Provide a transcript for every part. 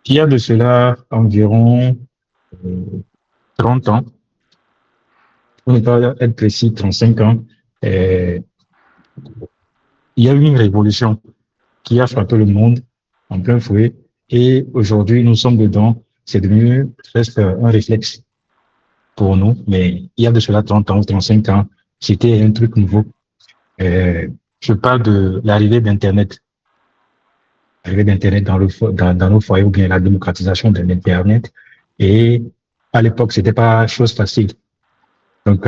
Il y a de cela environ 30 ans, pour ne pas être précis, 35 ans, euh, il y a eu une révolution qui a frappé le monde en plein fouet. Et aujourd'hui, nous sommes dedans. C'est devenu presque un réflexe pour nous. Mais il y a de cela 30 ans, 35 ans, c'était un truc nouveau. Euh, je parle de l'arrivée d'Internet. L'arrivée d'Internet dans nos foyers ou bien la démocratisation de l'Internet. Et à l'époque, c'était pas chose facile. Donc,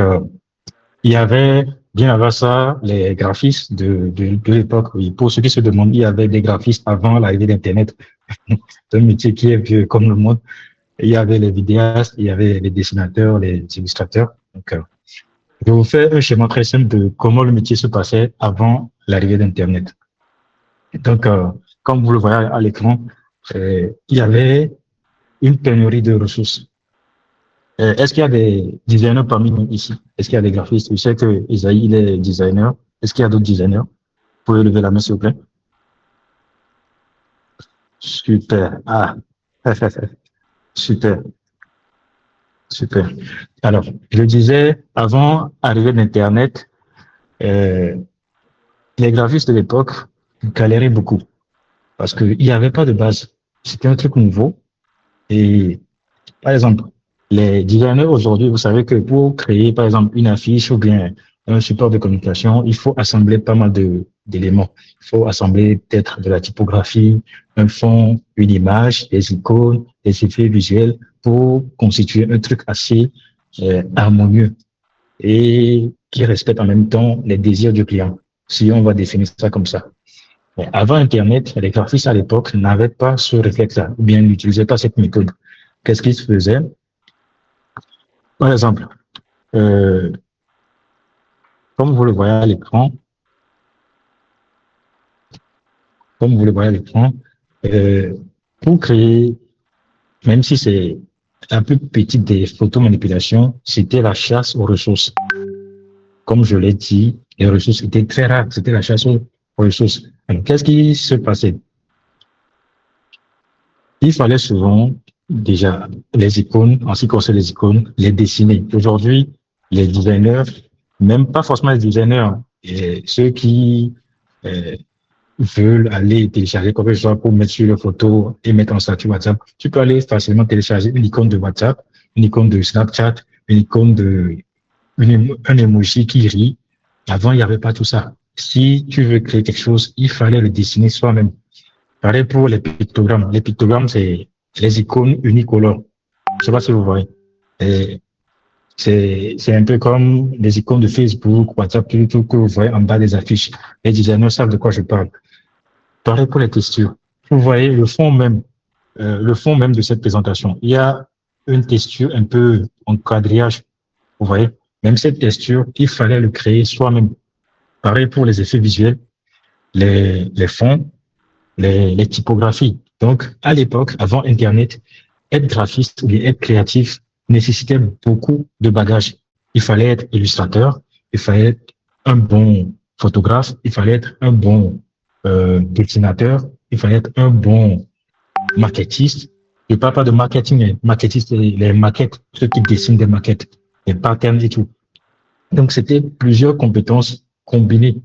il y avait, bien avant ça, les graphistes de l'époque. Oui. Pour ceux qui se demandent, il y avait des graphistes avant l'arrivée d'Internet. C'est un métier qui est vieux comme le monde. Il y avait les vidéastes, il y avait les dessinateurs, les illustrateurs. Donc, je vous fais un schéma très simple de comment le métier se passait avant l'arrivée d'Internet. Donc, comme vous le voyez à l'écran, il y avait une pénurie de ressources. Est-ce qu'il y a des designers parmi nous ici? Est-ce qu'il y a des graphistes? Je sais que Isaïe, il est designer. Est-ce qu'il y a d'autres designers? Vous pouvez lever la main, s'il vous plaît. Super. Ah, super, super. Alors, je disais, avant arrivée d'Internet, euh, les graphistes de l'époque galéraient beaucoup parce qu'il n'y avait pas de base. C'était un truc nouveau. Et par exemple, les designers aujourd'hui, vous savez que pour créer, par exemple, une affiche ou bien un support de communication, il faut assembler pas mal d'éléments. Il faut assembler peut-être de la typographie, un fond, une image, des icônes, des effets visuels pour constituer un truc assez harmonieux et qui respecte en même temps les désirs du client, si on va définir ça comme ça. Mais avant Internet, les graphistes à l'époque n'avaient pas ce réflexe-là, ou bien n'utilisaient pas cette méthode. Qu'est-ce qu'ils faisaient? Par exemple, euh, comme vous le voyez à l'écran, comme vous le voyez à l'écran, euh, pour créer, même si c'est la plus petite des photomanipulations, c'était la chasse aux ressources. Comme je l'ai dit, les ressources étaient très rares, c'était la chasse aux ressources. Alors, qu'est-ce qui se passait? Il fallait souvent, déjà, les icônes, en ce qui concerne les icônes, les dessiner. Aujourd'hui, les designers, même pas forcément les designers, et ceux qui euh, veulent aller télécharger quelque chose pour mettre sur les photos et mettre en statut WhatsApp, tu peux aller facilement télécharger une icône de WhatsApp, une icône de Snapchat, une icône un emoji qui rit. Avant, il n'y avait pas tout ça. Si tu veux créer quelque chose, il fallait le dessiner soi-même. Pareil pour les pictogrammes. Les pictogrammes, c'est les icônes unicolores. Je ne sais pas si vous voyez. Et c'est un peu comme les icônes de Facebook, WhatsApp, tout que vous voyez en bas des affiches. Les designers savent de quoi je parle. Pareil pour les textures. Vous voyez le fond même de cette présentation. Il y a une texture un peu en quadrillage. Vous voyez, même cette texture, il fallait le créer soi-même. Pareil pour les effets visuels, les fonds, les typographies. Donc, à l'époque, avant Internet, être graphiste ou bien être créatif nécessitait beaucoup de bagages. Il fallait être illustrateur, il fallait être un bon photographe, il fallait être un bon dessinateur, il fallait être un bon maquettiste. Je ne parle pas de marketing, mais maquettiste, les maquettes, ceux qui dessinent des maquettes, les patterns et tout. Donc, c'était plusieurs compétences combinées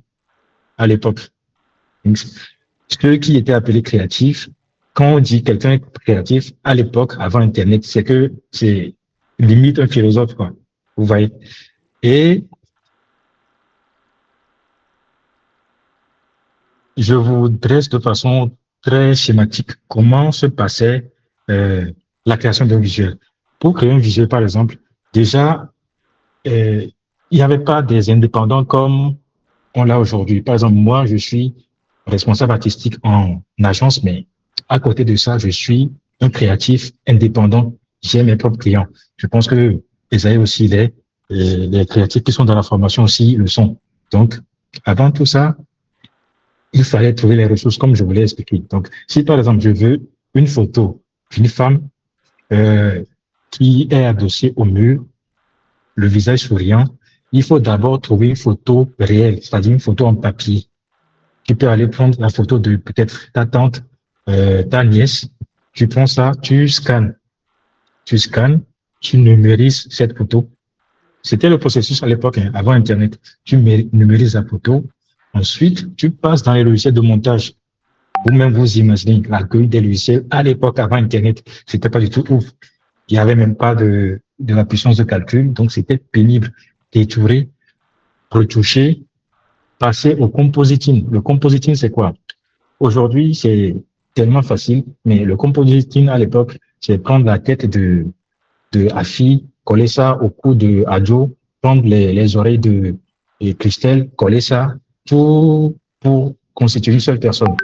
à l'époque. Ceux qui étaient appelés créatifs, quand on dit quelqu'un est créatif, à l'époque, avant Internet, c'est que c'est limite un philosophe, quoi. Vous voyez. Et je vous dresse de façon très schématique comment se passait la création d'un visuel. Pour créer un visuel, par exemple, déjà, il n'y avait pas des indépendants comme on l'a aujourd'hui. Par exemple, moi, je suis responsable artistique en agence, mais à côté de ça, je suis un créatif indépendant. J'ai mes propres clients. Je pense que Esaïe aussi l'est. Et les créatifs qui sont dans la formation aussi le sont. Donc, avant tout ça, il fallait trouver les ressources comme je vous l'ai expliqué. Donc, si par exemple, je veux une photo d'une femme euh, qui est adossée au mur, le visage souriant, il faut d'abord trouver une photo réelle, c'est-à-dire une photo en papier. Tu peux aller prendre la photo de peut-être ta tante, ta nièce, Tu prends ça, tu scannes, tu numérises cette photo. C'était le processus à l'époque, hein, avant Internet. Tu numérises la photo. Ensuite, tu passes dans les logiciels de montage. Vous-même, vous imaginez l'accueil des logiciels à l'époque, avant Internet. C'était pas du tout ouf. Il n'y avait même pas de la puissance de calcul. Donc, c'était pénible. Détourer, retoucher, passer au compositing. Le compositing, c'est quoi? Aujourd'hui, c'est tellement facile, mais le compositing à l'époque, c'est prendre la tête de Afi, coller ça au cou de Adjo, prendre les oreilles de Christelle, coller ça, tout pour constituer une seule personne.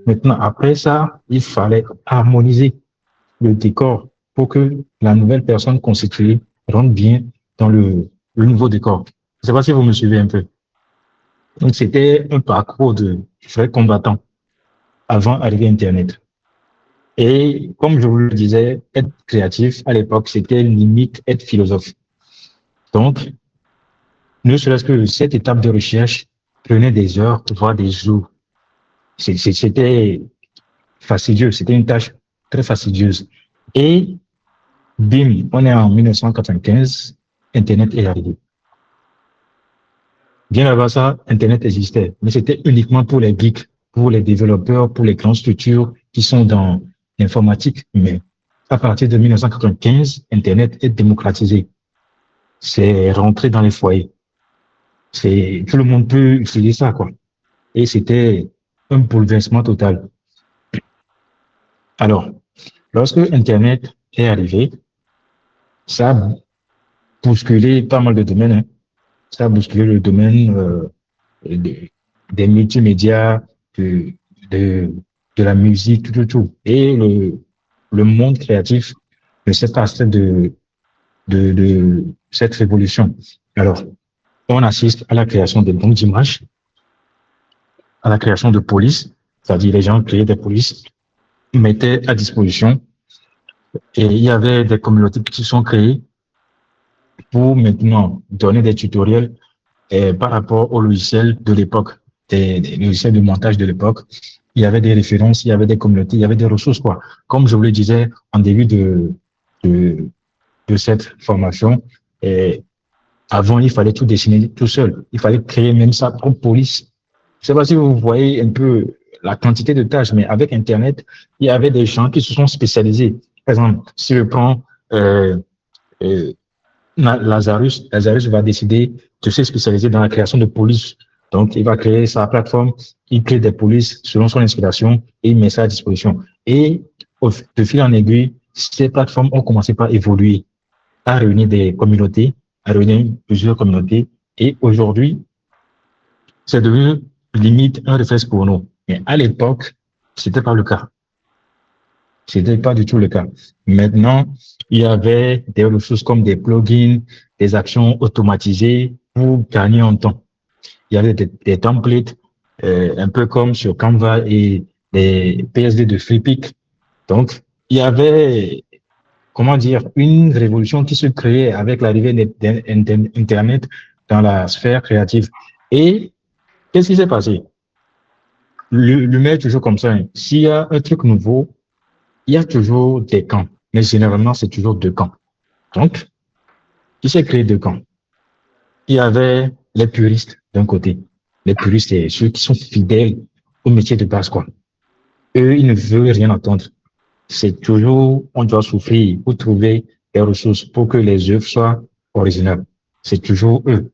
Maintenant, après ça, il fallait harmoniser le décor pour que la nouvelle personne constituée rentre bien dans le nouveau décor. Je ne sais pas si vous me suivez un peu. Donc, c'était un parcours de vrais combattants avant d'arriver Internet. Et comme je vous le disais, être créatif à l'époque, c'était limite être philosophe. Donc, ne serait-ce que cette étape de recherche prenait des heures, voire des jours. C'était fastidieux, c'était une tâche très fastidieuse. Et bim, on est en 1995, Internet est arrivé. Bien avant ça, Internet existait, mais c'était uniquement pour les geeks, pour les développeurs, pour les grandes structures qui sont dans l'informatique. Mais à partir de 1995, Internet est démocratisé. C'est rentré dans les foyers. Tout le monde peut utiliser ça, quoi. Et c'était un bouleversement total. Alors, lorsque Internet est arrivé, ça a bousculé pas mal de domaines, hein. Ça a bousculé le domaine de- des multimédias, de, de, de la musique, tout. Et le monde créatif ne s'est pas de cette révolution. Alors, on assiste à la création de banques d'images, à la création de polices, c'est-à-dire les gens créaient des polices, mettaient à disposition, et il y avait des communautés qui se sont créées pour maintenant donner des tutoriels par rapport aux logiciels de l'époque, des logiciels de montage de l'époque. Il y avait des références, il y avait des communautés, il y avait des ressources, quoi. Comme je vous le disais en début de, de cette formation, et avant, il fallait tout dessiner tout seul. Il fallait créer même sa propre police. Je ne sais pas si vous voyez un peu la quantité de tâches, mais avec Internet, il y avait des gens qui se sont spécialisés. Par exemple, si je prends euh, euh, Lazarus va décider de se spécialiser dans la création de polices. Donc, il va créer sa plateforme, il crée des polices selon son inspiration et il met ça à disposition. Et de fil en aiguille, ces plateformes ont commencé par évoluer, à réunir des communautés, à réunir plusieurs communautés. Et aujourd'hui, c'est devenu limite un réflexe pour nous. Mais à l'époque, c'était pas le cas. C'était pas du tout le cas. Maintenant, il y avait des ressources comme des plugins, des actions automatisées pour gagner en temps. Il y avait des templates, un peu comme sur Canva et des PSD de Flipic. Donc, il y avait, comment dire, une révolution qui se créait avec l'arrivée d'Internet dans la sphère créative. Et qu'est-ce qui s'est passé? L'humain est toujours comme ça, hein. S'il y a un truc nouveau, il y a toujours des camps, mais généralement, c'est toujours deux camps. Donc, il s'est créé deux camps. Il y avait les puristes d'un côté. Les puristes, c'est ceux qui sont fidèles au métier de base, quoi. Eux, ils ne veulent rien entendre. C'est toujours, on doit souffrir pour trouver des ressources pour que les œuvres soient originales. C'est toujours eux.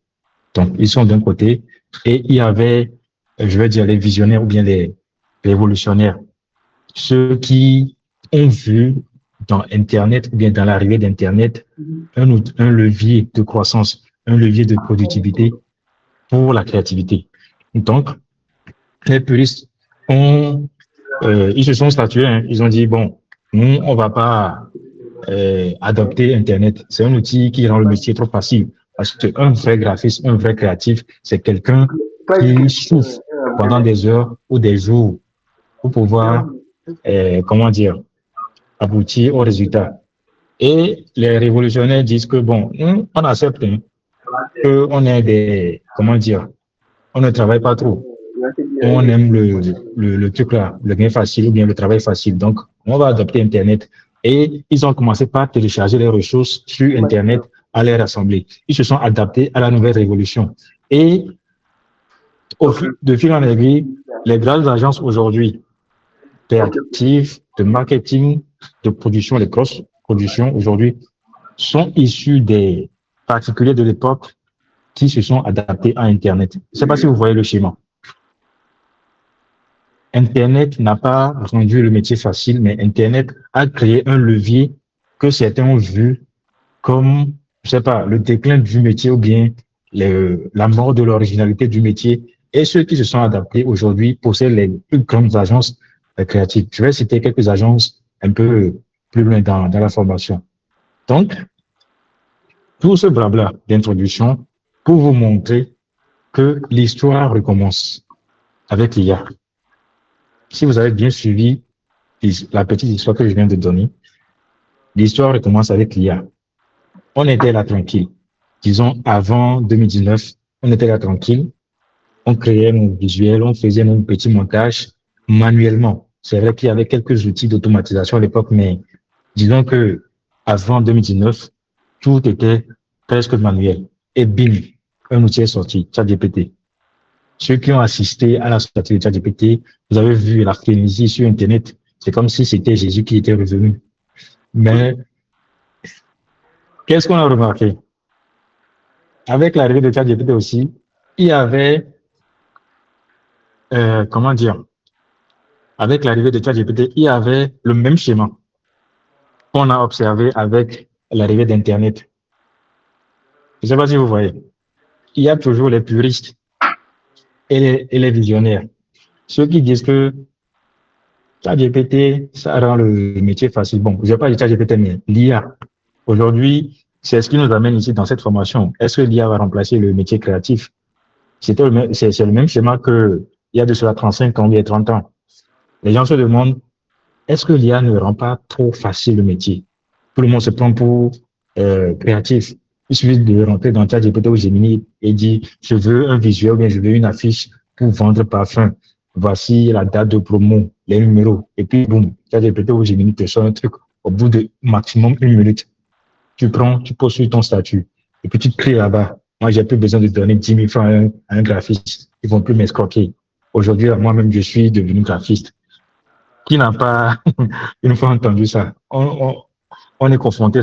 Donc, ils sont d'un côté. Et il y avait, je vais dire, les visionnaires ou bien les révolutionnaires. Ceux qui ont vu dans Internet ou bien dans l'arrivée d'Internet un levier de croissance, un levier de productivité pour la créativité. Donc, les puristes ils se sont statués, hein, ils ont dit, bon, nous, on va pas adopter Internet. C'est un outil qui rend le métier trop facile. Parce qu'un vrai graphiste, un vrai créatif, c'est quelqu'un qui souffre pendant des heures ou des jours pour pouvoir, comment dire, aboutir au résultat. Et les révolutionnaires disent que, bon, on accepte, hein, qu'on est des, comment dire, on ne travaille pas trop. on aime le truc là, le gain facile ou bien le travail facile. Donc, on va adopter Internet. Et ils ont commencé par télécharger les ressources sur Internet à les rassembler. Ils se sont adaptés à la nouvelle révolution. Et de fil en aiguille, les grandes agences aujourd'hui, créatives, de marketing, de production, les grosses productions aujourd'hui, sont issues des particuliers de l'époque qui se sont adaptés à Internet. Je ne sais pas si vous voyez le schéma. Internet n'a pas rendu le métier facile, mais Internet a créé un levier que certains ont vu comme, je sais pas, le déclin du métier ou bien la mort de l'originalité du métier. Et ceux qui se sont adaptés aujourd'hui possèdent les plus grandes agences créatives. Je vais citer quelques agences un peu plus loin dans la formation. Donc, tout ce blabla d'introduction pour vous montrer que l'histoire recommence avec l'IA. Si vous avez bien suivi la petite histoire que je viens de donner, l'histoire recommence avec l'IA. On était là tranquille. Disons, avant 2019, on était là tranquille. On créait nos visuels, on faisait nos petits montages manuellement. C'est vrai qu'il y avait quelques outils d'automatisation à l'époque, mais disons que avant 2019, tout était presque manuel. Et bim, un outil est sorti, ChatGPT. Ceux qui ont assisté à la sortie de ChatGPT, vous avez vu la frénésie sur Internet. C'est comme si c'était Jésus qui était revenu. Mais qu'est-ce qu'on a remarqué? Avec l'arrivée de ChatGPT aussi, il y avait, comment dire, avec l'arrivée de ChatGPT, il y avait le même schéma qu'on a observé avec l'arrivée d'Internet. Je ne sais pas si vous voyez. Il y a toujours les puristes et les visionnaires. Ceux qui disent que ChatGPT, ça rend le métier facile. Bon, je ne vais pas dire ChatGPT, mais l'IA. Aujourd'hui, c'est ce qui nous amène ici dans cette formation. Est-ce que l'IA va remplacer le métier créatif? C'est le même schéma qu'il y a de cela 35 ans, il y a 30 ans. Les gens se demandent, est-ce que l'IA ne rend pas trop facile le métier? Tout le monde se prend pour créatif. Il suffit de rentrer dans ChatGPT ou Gemini et dire, je veux un visuel ou bien je veux une affiche pour vendre parfum. Voici la date de promo, les numéros. Et puis, boum, ChatGPT ou Gemini te sort un truc au bout de maximum 1 minute. Tu prends, tu poses sur ton statut et puis tu te crées là-bas. Moi, j'ai plus besoin de donner 10 000 francs à un graphiste. Ils vont plus m'escroquer. Aujourd'hui, moi-même, je suis devenu graphiste. Qui n'a pas une fois entendu ça? On est confronté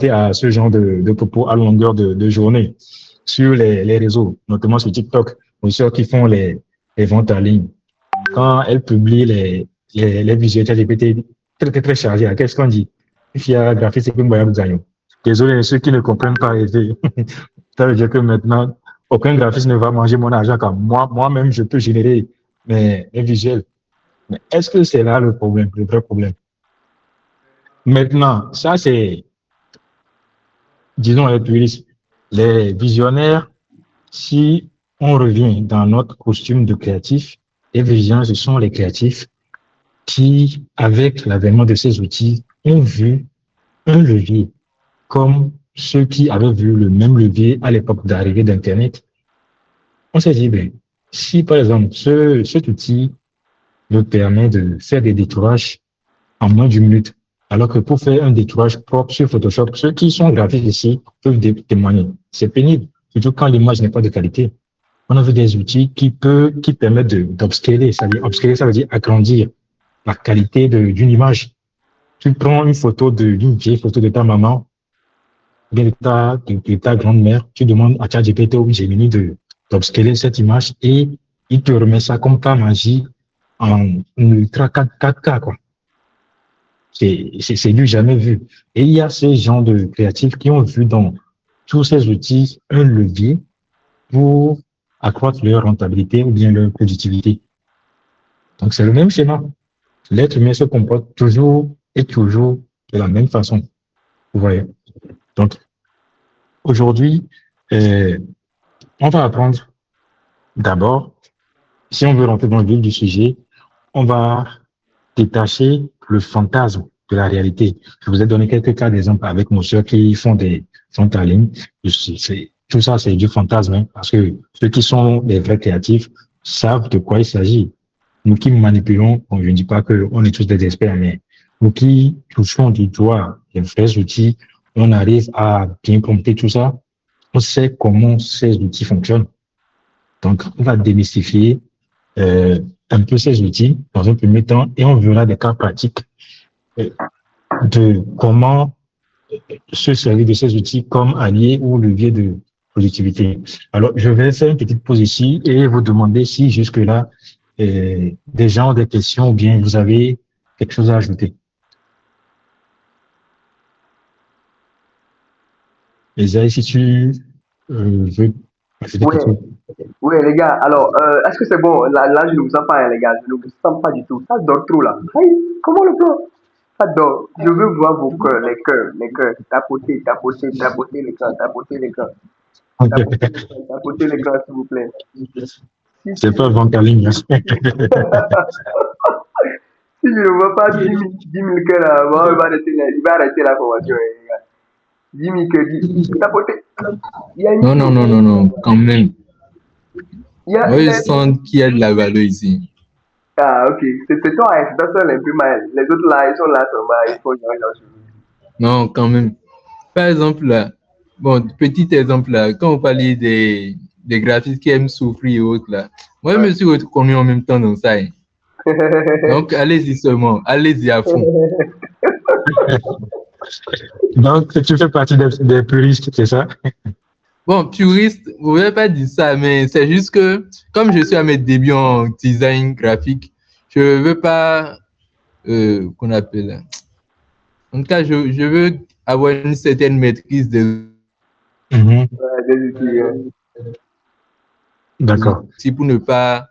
à ce genre de propos à longueur de journée sur les réseaux, notamment sur TikTok, aux sœurs qui font les ventes en ligne. Quand elles publient les visuels ChatGPT très chargés, qu'est-ce qu'on dit? Il y a graphiste et moyen de désolé, ceux qui ne comprennent pas rêver. Ça veut dire que maintenant, aucun graphiste ne va manger mon argent quand moi-même, je peux générer mes visuels. Mais est-ce que c'est là le problème, le vrai problème? Maintenant, ça c'est, disons, les puristes. Les visionnaires, si on revient dans notre costume de créatif, les visionnaires, ce sont les créatifs qui, avec l'avènement de ces outils, ont vu un levier, comme ceux qui avaient vu le même levier à l'époque d'arrivée d'Internet. On s'est dit, ben, si par exemple, cet outil nous permet de faire des détourages en moins d'une minute, alors que pour faire un détourage propre sur Photoshop, ceux qui sont graphiques ici peuvent témoigner. C'est pénible, surtout quand l'image n'est pas de qualité. On a vu des outils qui permettent d'upscaler. Upscaler, ça veut dire agrandir la qualité d'une image. Tu prends une photo d'une vieille photo de ta maman, bien de ta grand-mère, tu demandes à ChatGPT ou Gemini d'upscaler cette image et il te remet ça comme par magie en ultra 4K, quoi. C'est du jamais vu. Et il y a ces gens de créatifs qui ont vu dans tous ces outils un levier pour accroître leur rentabilité ou bien leur productivité. Donc, c'est le même schéma. L'être humain se comporte toujours et toujours de la même façon. Vous voyez. Donc, aujourd'hui, on va apprendre d'abord, si on veut rentrer dans le vif du sujet, on va détacher le fantasme de la réalité. Je vous ai donné quelques cas d'exemple avec nos soeurs qui font des ventes en ligne. Tout ça, c'est du fantasme, hein, parce que ceux qui sont des vrais créatifs savent de quoi il s'agit. Nous qui manipulons, bon, je ne dis pas qu'on est tous des experts, mais nous qui touchons du doigt les vrais outils, on arrive à bien compter tout ça. On sait comment ces outils fonctionnent. Donc, on va démystifier un peu ces outils dans un premier temps et on verra des cas pratiques euh, de comment se servir de ces outils comme alliés ou levier de productivité. Alors, je vais faire une petite pause ici et vous demander si jusque-là, des gens ont des questions ou bien vous avez quelque chose à ajouter. Esaïe, si tu veux ajouter Ouais, quelque chose. ouais, les gars. Alors, est-ce que c'est bon? Là, je ne vous sens pas, hein, les gars. Je ne vous sens pas du tout. Ça dort trop, là. Aïe, comment le plan? Ça dort. Je veux voir vos cœurs, les cœurs, les cœurs. Tapoter, tapoter, tapoter l'écran, tapoter l'écran. Tapoter l'écran, tapoter l'écran, s'il vous plaît. Si, C'est si, pas Vankaling. si je ne vois pas 10 000 cœurs là, bon, il va arrêter la formation, hein, les gars. 10 000 cœurs, tapoter. Il y a une Non, non, chose. non, non, non, quand même. Moi, Il y je a sens qu'il y a de la valeur ici. Ah, ok. C'est toi, hein, c'est toi seul un peu mal. Les autres là, ils sont là seulement, ils font genre sur nous. Non, quand même. Par exemple, là, bon, petit exemple, là, quand on parlait des graphistes qui aiment souffrir et autres, là, moi, je me suis reconnu en même temps dans ça, hein. Donc, allez-y seulement, allez-y à fond. Donc, tu fais partie des puristes, c'est ça? Bon, puriste, vous ne pouvez pas dire ça, mais c'est juste que, comme je suis à mes débuts en design graphique, je ne veux pas, qu'on appelle, en tout cas, je veux avoir une certaine maîtrise des Mhm. Ouais, des outils, hein. D'accord. outils pour ne pas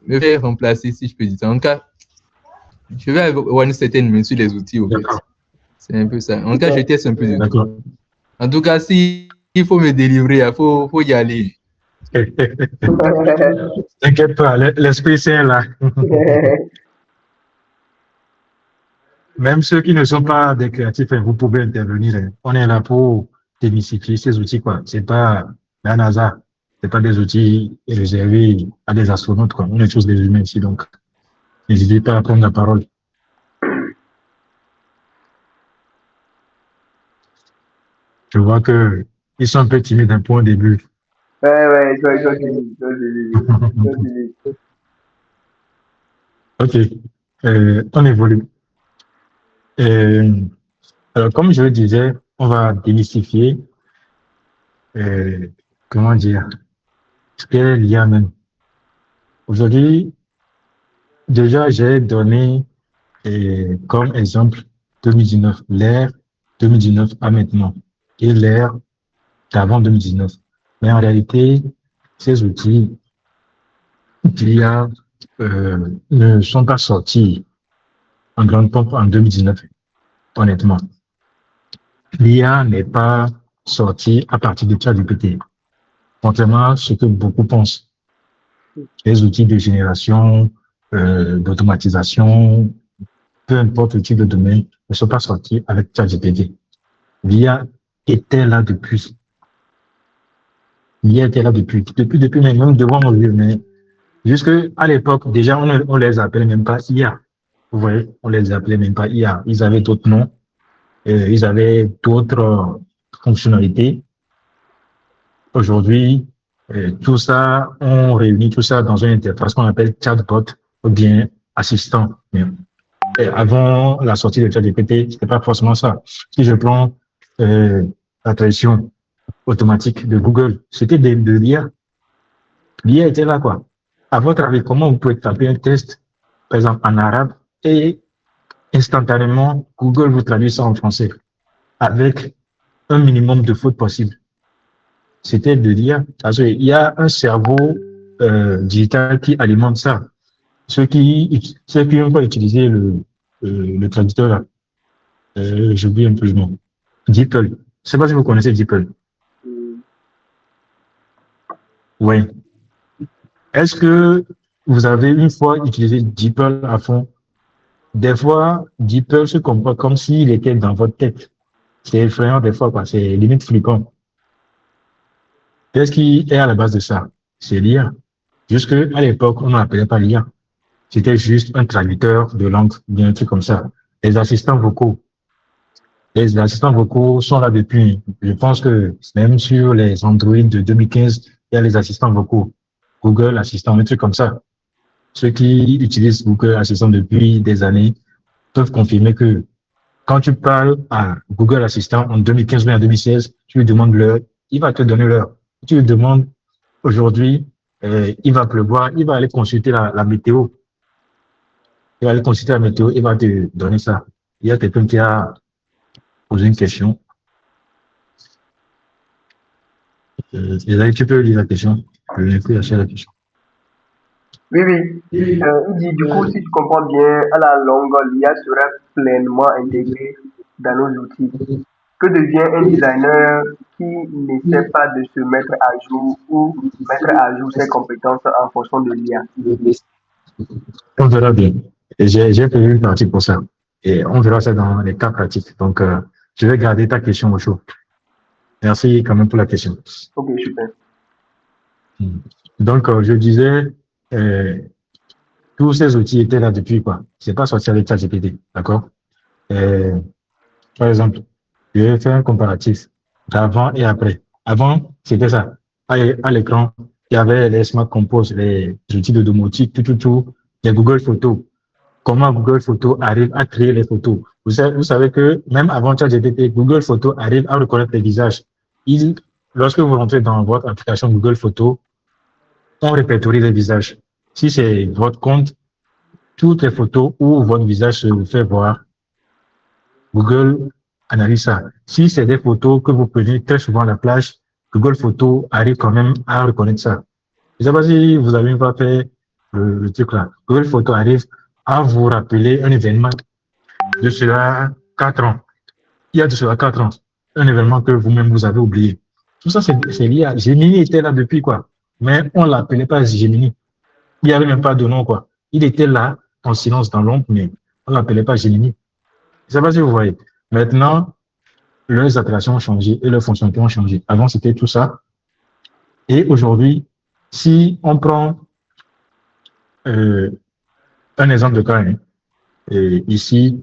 me faire remplacer, si je peux dire ça. En tout cas, je vais avoir une certaine main sur les outils, au fait. D'accord. C'est un peu ça. En tout cas, je teste un peu de tout. D'accord. En tout cas, si il faut me délivrer, il faut y aller. T'inquiète pas, l'esprit c'est là. Même ceux qui ne sont pas des créatifs, hein, vous pouvez intervenir, hein. On est là pour démystifier ces outils, quoi. C'est pas la NASA. C'est pas des outils réservés à des astronautes, quoi. On est tous des humains ici, donc n'hésitez pas à prendre la parole. Je vois que ils sont un peu timides un peu au début. Ouais, ouais, ils sont timides, ils sont timides, ils sont timides. Ok, on évolue. Euh, alors, comme je le disais, on va démystifier, euh, comment dire, ce qu'est l'IA même. Aujourd'hui, déjà, j'ai donné comme exemple 2019, l'ère 2019 à maintenant et l'ère d'avant 2019. Mais en réalité, ces outils d'IA ne sont pas sortis en grande pompe en 2019, honnêtement. L'IA n'est pas sortie à partir de ChatGPT, contrairement à ce que beaucoup pensent. Les outils de génération, d'automatisation, peu importe le type de domaine, ne sont pas sortis avec ChatGPT. L'IA était là depuis. L'IA était là depuis même devant nos yeux. Mais jusque à l'époque, déjà, on les appelait même pas IA. Vous voyez, on les appelait même pas IA. Ils avaient d'autres noms, ils avaient d'autres fonctionnalités. Aujourd'hui, tout ça, on réunit tout ça dans une interface qu'on appelle chatbot ou bien assistant. Mais avant la sortie de ChatGPT, c'était pas forcément ça. Si je prends la traduction automatique de Google, c'était de l'IA. L'IA était là, quoi. À votre avis, comment vous pouvez taper un test, par exemple en arabe, et instantanément, Google vous traduit ça en français avec un minimum de fautes possibles. C'était de l'IA. Parce qu'il y a un cerveau digital qui alimente ça. Ceux qui ont pas utilisé le traducteur là, j'oublie un peu le nom. DeepL. Je ne sais pas si vous connaissez DeepL. Hmm. Oui. Est-ce que vous avez une fois utilisé DeepL à fond? Des fois, DeepL se comporte comme s'il était dans votre tête. C'est effrayant des fois, quoi. C'est limite flippant. Qu'est-ce qui est à la base de ça? C'est l'IA. Jusque à l'époque, on n'appelait pas l'IA. C'était juste un traducteur de langue, bien un truc comme ça. Les assistants vocaux. Les assistants vocaux sont là depuis. Je pense que même sur les Android de 2015, il y a les assistants vocaux. Google Assistant, un truc comme ça. Ceux qui utilisent Google Assistant depuis des années peuvent confirmer que quand tu parles à Google Assistant en 2015 ou en 2016, tu lui demandes l'heure, il va te donner l'heure. Tu lui demandes aujourd'hui, il va pleuvoir, il va aller consulter la météo. Il va aller consulter la météo, il va te donner ça. Il y a quelqu'un qui a posé une question. Tu peux lire la question. Je n'ai plus lâché la question. Oui, oui. Il dit, du coup, si tu comprends bien, à la longue, l'IA sera pleinement intégrée dans nos outils. Que devient un designer qui n'essaie pas de se mettre à jour ou mettre à jour ses compétences en fonction de l'IA? On verra bien. J'ai prévu une partie pour ça. Et on verra ça dans les cas pratiques. Donc, je vais garder ta question au chaud. Merci quand même pour la question. Ok, super. Donc, je disais, euh, tous ces outils étaient là depuis quoi. C'est pas sorti avec ChatGPT, d'accord? Euh, Par exemple, je vais faire un comparatif d'avant et après. Avant, c'était ça. À l'écran, il y avait les Smart Compose, les outils de domotique, tout, les Google Photos. Comment Google Photos arrive à créer les photos? Vous savez que même avant ChatGPT, Google Photos arrive à reconnaître les visages. Lorsque vous rentrez dans votre application Google Photos, on répertorie les visages. Si c'est votre compte, toutes les photos où votre visage se fait voir, Google analyse ça. Si c'est des photos que vous prenez très souvent à la plage, Google Photos arrive quand même à reconnaître ça. Je ne sais pas si vous avez pas fait le truc là. Google Photos arrive à vous rappeler un événement de cela 4 ans. Il y a de cela 4 ans. Un événement que vous-même vous avez oublié. Tout ça, c'est lié à Gemini était là depuis quoi. Mais on ne l'appelait pas Gemini. Il n'y avait même pas de nom quoi. Il était là en silence dans l'ombre, mais on ne l'appelait pas Gemini. Je ne sais pas si vous voyez. Maintenant, leurs appellations ont changé et leurs fonctionnalités ont changé. Avant, c'était tout ça. Et aujourd'hui, si on prend euh, un exemple de cas, hein, et ici,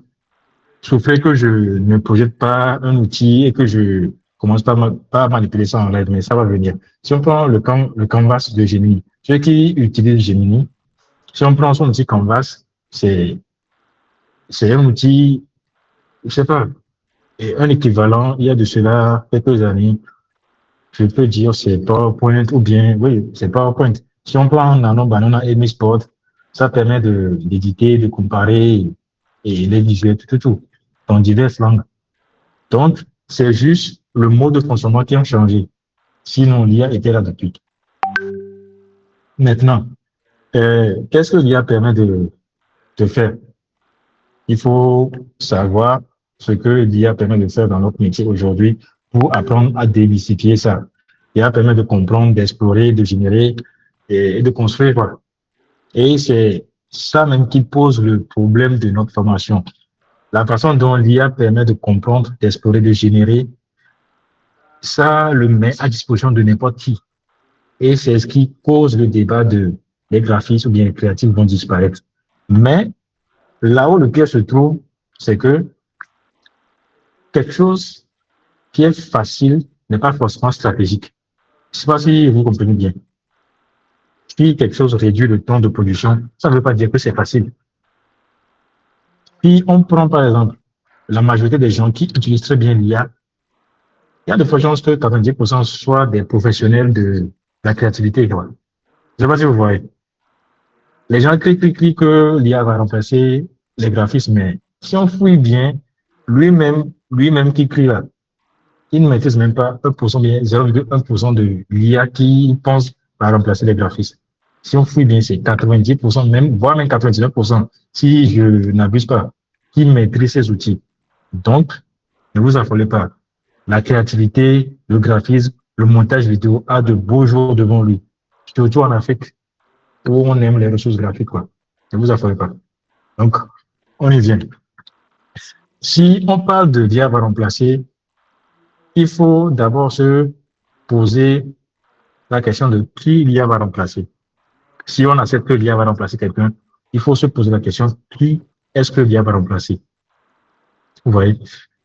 sauf que je ne projette pas un outil et que je commence pas à manipuler ça en live, mais ça va venir. Si on prend le canvas de Gemini, ceux qui utilisent Gemini, si on prend son outil canvas, c'est un outil, je sais pas, et un équivalent, il y a de cela quelques années, je peux dire c'est PowerPoint ou bien, oui, c'est PowerPoint. Si on prend Nano Banana et Sport, ça permet d'éditer, de comparer et les visuels, tout, dans diverses langues. Donc, c'est juste le mode de fonctionnement qui a changé. Sinon, l'IA était là depuis. Maintenant, qu'est-ce que l'IA permet de faire? Il faut savoir ce que l'IA permet de faire dans notre métier aujourd'hui pour apprendre à démystifier ça. L'IA permet de comprendre, d'explorer, de générer et de construire, quoi. Et c'est ça même qui pose le problème de notre formation. La façon dont l'IA permet de comprendre, d'explorer, de générer, ça le met à disposition de n'importe qui. Et c'est ce qui cause le débat de les graphistes ou bien les créatifs vont disparaître. Mais là où le pire se trouve, c'est que quelque chose qui est facile n'est pas forcément stratégique. Je ne sais pas si vous comprenez bien. Si quelque chose réduit le temps de production, ça ne veut pas dire que c'est facile. Si on prend par exemple la majorité des gens qui utilisent très bien l'IA, il y a de fortes chances que 90% soient des professionnels de la créativité. Je ne sais pas si vous voyez. Les gens crient que l'IA va remplacer les graphismes, mais si on fouille bien, lui-même qui crie là, il ne maîtrise même pas 1%, bien 0,1% de l'IA qui pense va remplacer les graphismes. Si on fouille bien, c'est 90%, même, voire même 99%, si je n'abuse pas, qui maîtrise ces outils. Donc, ne vous affolez pas. La créativité, le graphisme, le montage vidéo a de beaux jours devant lui. Surtout en Afrique, où on aime les ressources graphiques, quoi. Ne vous affolez pas. Donc, on y vient. Si on parle de l'IA va remplacer, il faut d'abord se poser la question de qui l'IA va remplacer. Si on accepte que l'IA va remplacer quelqu'un, il faut se poser la question, qui est-ce que l'IA va remplacer? Vous voyez?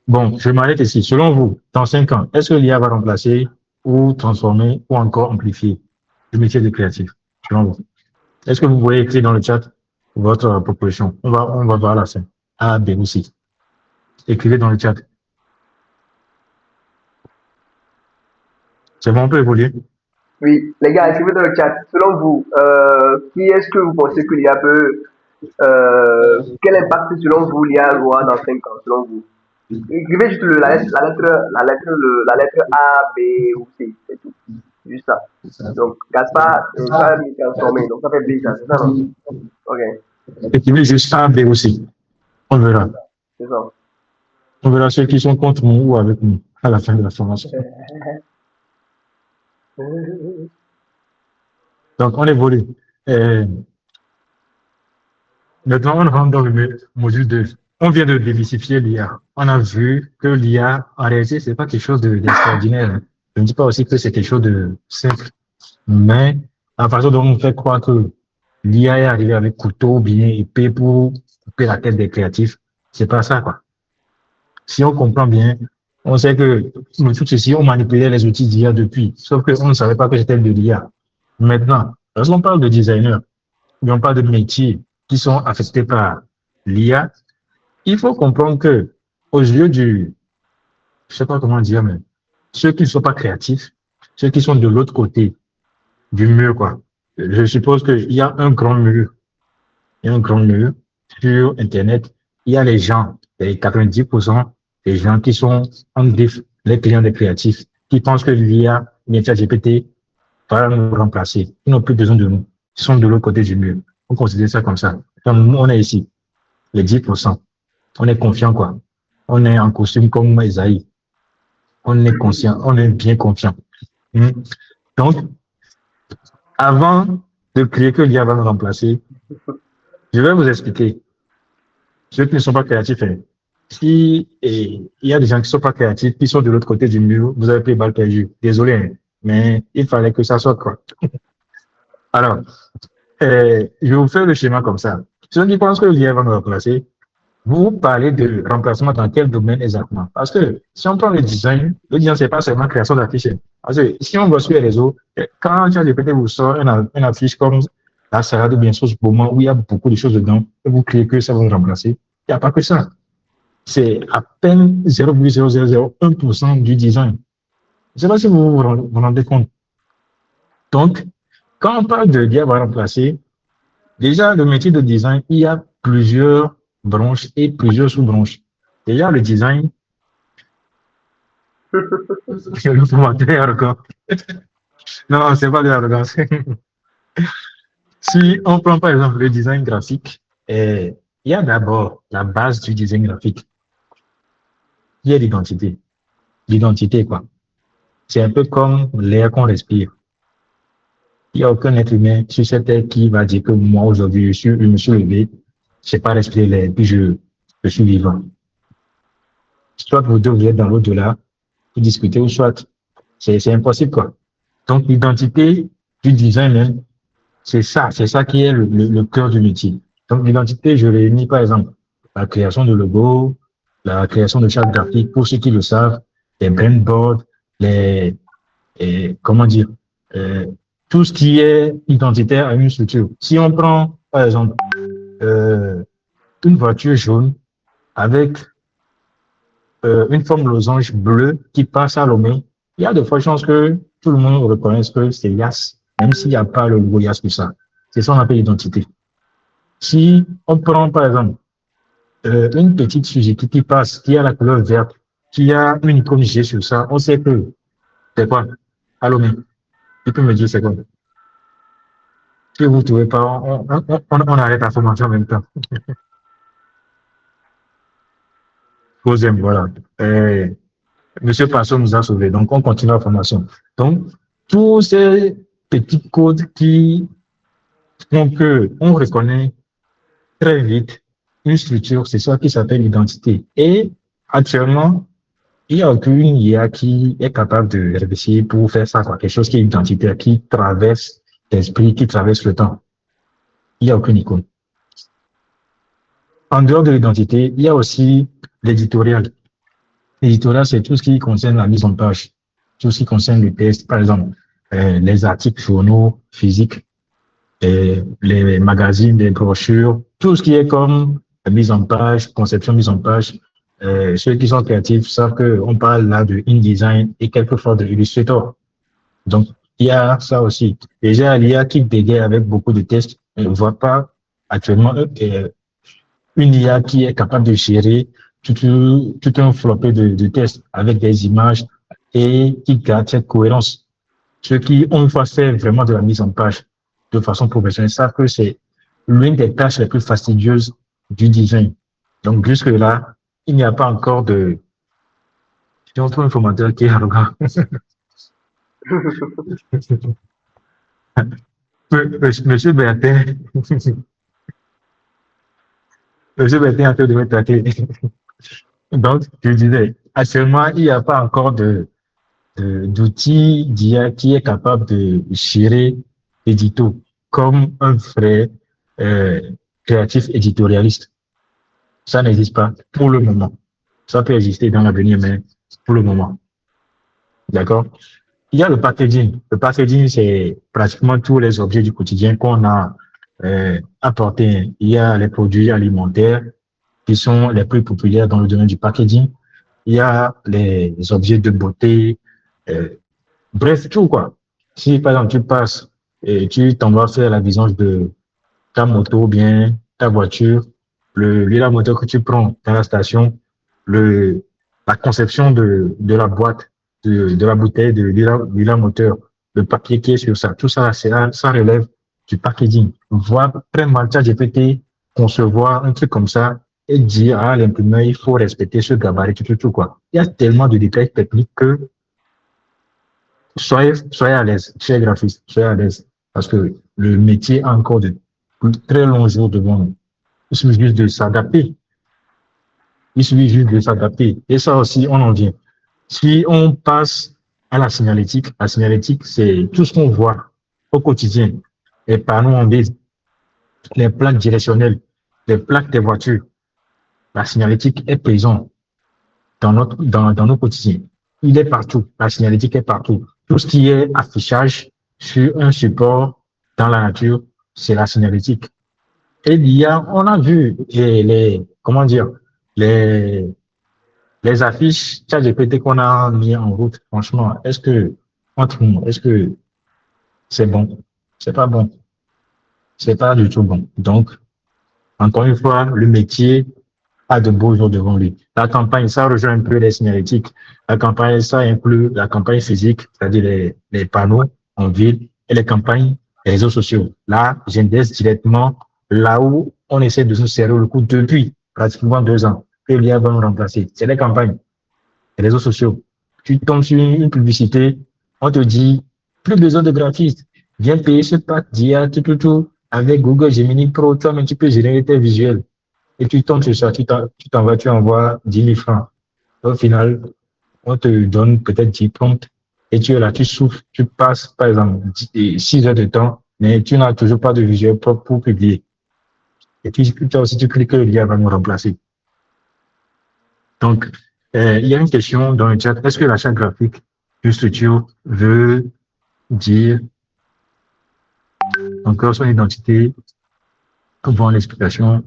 Bon, je m'arrête ici. Selon vous, dans 5 ans, est-ce que l'IA va remplacer ou transformer ou encore amplifier le métier de créatif? Selon vous. Est-ce que vous voyez écrire dans le chat votre proposition? On va voir la fin. A, B ou C. Écrivez dans le chat. C'est bon, on peut évoluer. Oui, les gars, écrivez dans le chat. Selon vous, qui est-ce que vous pensez que l'IA peut. Quel impact, selon vous, l'IA aura dans 5 ans, selon vous? Écrivez juste la lettre A, B ou C, c'est tout. Juste ça. Donc, Gaspard, ça va me transformer. Donc, ça fait B, ça, c'est ça, non? Ok, Écrivez juste A, B ou C. On verra. c'est ça. On verra ceux qui sont contre nous ou avec nous à la fin de la formation. Donc, on évolue. Maintenant, on rentre dans le module 2. On vient de démystifier l'IA. On a vu que l'IA, en réalité, c'est pas quelque chose d'extraordinaire. Je ne dis pas aussi que c'est quelque chose de simple. Mais à partir dont on fait croire que l'IA est arrivée avec couteau ou bien épée pour couper la tête des créatifs, c'est pas ça, quoi. Si on comprend bien, on sait que tout ceci, on manipulait les outils d'IA depuis, sauf qu'on ne savait pas que c'était de l'IA. Maintenant, lorsqu'on parle de designer, et on parle de métiers qui sont affectés par l'IA, il faut comprendre que aux yeux du, je sais pas comment dire, mais ceux qui ne sont pas créatifs, ceux qui sont de l'autre côté du mur, quoi. Je suppose qu'il y a un grand mur, il y a un grand mur sur Internet. Il y a les gens, les 90% des gens qui sont en diff, les clients des créatifs, qui pensent que l'IA, ChatGPT, va nous remplacer. Ils n'ont plus besoin de nous. Ils sont de l'autre côté du mur. On considère ça comme ça. Comme nous, on est ici, les 10%. On est confiant, quoi. On est en costume comme Esaïe. On est conscient, on est bien confiant. Donc, avant de crier que l'IA va nous remplacer, je vais vous expliquer. Ceux qui ne sont pas créatifs, si il y a des gens qui ne sont pas créatifs, qui sont de l'autre côté du mur, vous avez pris balle perdue. Désolé, hein, mais il fallait que ça soit quoi. Alors, je vais vous faire le schéma comme ça. Ceux qui pensent que l'IA va nous remplacer, vous parlez de remplacement dans quel domaine exactement? Parce que si on prend le design, c'est pas seulement création d'affiches. Parce que si on va sur les réseaux, quand ChatGPT vous sort une affiche comme la salade ou bien sauce moment où il y a beaucoup de choses dedans, et vous créez que ça va vous remplacer, il n'y a pas que ça. C'est à peine 0,0001% du design. Je ne sais pas si vous vous rendez compte. Donc, quand on parle de l'IA va remplacer, déjà, le métier de design, il y a plusieurs branches et plusieurs sous-branches. Déjà, le design, le commentaire encore. Non, c'est pas de l'arrogance. Si on prend par exemple le design graphique, il y a d'abord la base du design graphique, qui est l'identité. L'identité, quoi. C'est un peu comme l'air qu'on respire. Il n'y a aucun être humain sur cette terre qui va dire que moi, aujourd'hui, je me suis levé, je n'ai pas respiré l'air, puis je suis vivant. Soit vous deux, vous êtes dans l'au-delà, vous discutez, ou soit c'est impossible, quoi. Donc, l'identité du design même, c'est ça qui est le cœur du métier. Donc, l'identité, je réunis, par exemple, la création de logo, la création de charte graphique, pour ceux qui le savent, les brand boards, comment dire, tout ce qui est identitaire à une structure. Si on prend, par exemple, une voiture jaune avec une forme losange bleue qui passe à Lomé, il y a de fortes chances que tout le monde reconnaisse que c'est YAS, même s'il n'y a pas le logo YAS pour ça. C'est ça qu'on appelle l'identité. Si on prend, par exemple, une petite Suzuki qui passe, qui a la couleur verte, qui a une icône G sur ça, on sait que c'est quoi? À Lomé. Tu peux me dire c'est quoi? Si vous ne trouvez pas, on arrête la formation en même temps. Troisième, voilà. Monsieur Passot nous a sauvés, donc on continue la formation. Donc, tous ces petits codes qui font qu'on reconnaît très vite une structure, c'est ça qui s'appelle l'identité. Et actuellement, il n'y a aucune IA qui est capable de réfléchir pour faire ça, quoi. Quelque chose qui est identitaire, qui traverse l'esprit, qui traverse le temps. il n'y a aucune icône. En dehors de l'identité, il y a aussi l'éditorial. L'éditorial, c'est tout ce qui concerne la mise en page, tout ce qui concerne le texte, par exemple, les articles journaux, physiques, les magazines, les brochures, tout ce qui est comme mise en page, conception, mise en page. Ceux qui sont créatifs savent qu'on parle là de InDesign et quelquefois de Illustrator. Donc, il y a ça aussi. Déjà, l'IA qui bégaye avec beaucoup de tests, on ne voit pas actuellement une IA qui est capable de gérer tout un flopé de tests avec des images et qui garde cette cohérence. Ceux qui ont une fois fait vraiment de la mise en page de façon professionnelle savent que c'est l'une des tâches les plus fastidieuses du design. Donc, jusque-là, il n'y a pas encore de... J'ai un informateur qui est arrogant. Monsieur Bertin, Monsieur Bertin est en train de me traquer. Donc, je disais, actuellement, il n'y a pas encore d'outils d'IA qui est capable de gérer l'édito comme un vrai euh, créatif éditorialiste. Ça n'existe pas pour le moment. Ça peut exister dans l'avenir, mais pour le moment. D'accord? Il y a le packaging. Le packaging, c'est pratiquement tous les objets du quotidien qu'on a apportés. Il y a les produits alimentaires qui sont les plus populaires dans le domaine du packaging. Il y a les objets de beauté, euh, bref, tout quoi. Si par exemple tu passes et tu t'en vas faire la vidange de ta moto ou bien ta voiture, la moteur que tu prends dans la station, le, la conception de la boîte, de la bouteille de l'huile moteur, le papier qui est sur ça, tout ça, ça relève du packaging. Voir très mal ChatGPT concevoir un truc comme ça et dire à l'imprimeur, il faut respecter ce gabarit, tout, quoi. Il y a tellement de détails techniques que soyez à l'aise, chers graphistes, soyez à l'aise, parce que le métier a encore de très longs jours devant nous. Il suffit juste de s'adapter. Il suffit juste de s'adapter. Et ça aussi, on en vient. Si on passe à la signalétique, c'est tout ce qu'on voit au quotidien. Les panneaux en ville, les plaques directionnelles, les plaques des voitures. La signalétique est présente dans nos quotidiens. Il est partout. La signalétique est partout. Tout ce qui est affichage sur un support dans la nature, c'est la signalétique. Et on a vu comment dire, les, les affiches ChatGPT qu'on a mis en route. Franchement, entre nous, est-ce que c'est bon? C'est pas bon. C'est pas du tout bon. Donc, encore une fois, le métier a de beaux jours devant lui. La campagne, ça rejoint un peu les signalétiques. La campagne, ça inclut la campagne physique, c'est-à-dire les panneaux en ville et les campagnes des réseaux sociaux. Là, j'indexe directement là où on essaie de nous serrer le coup depuis pratiquement 2 ans que l'IA va nous remplacer. C'est les campagnes, les réseaux sociaux. Tu tombes sur une publicité, on te dit, plus besoin de graphiste, viens payer ce pack d'IA, tout, avec Google Gemini Pro, toi-même tu peux générer tes visuels et tu tombes sur ça, tu envoies 10 000 francs. Au final, on te donne peut-être 10 prompts et tu es là, tu souffres, tu passes par exemple 6 heures de temps, mais tu n'as toujours pas de visuel propre pour publier. Et puis, toi aussi, tu cliques que l'IA va nous remplacer. Donc, il y a une question dans le chat. Est-ce que la charte graphique du studio veut dire encore son identité avant l'explication?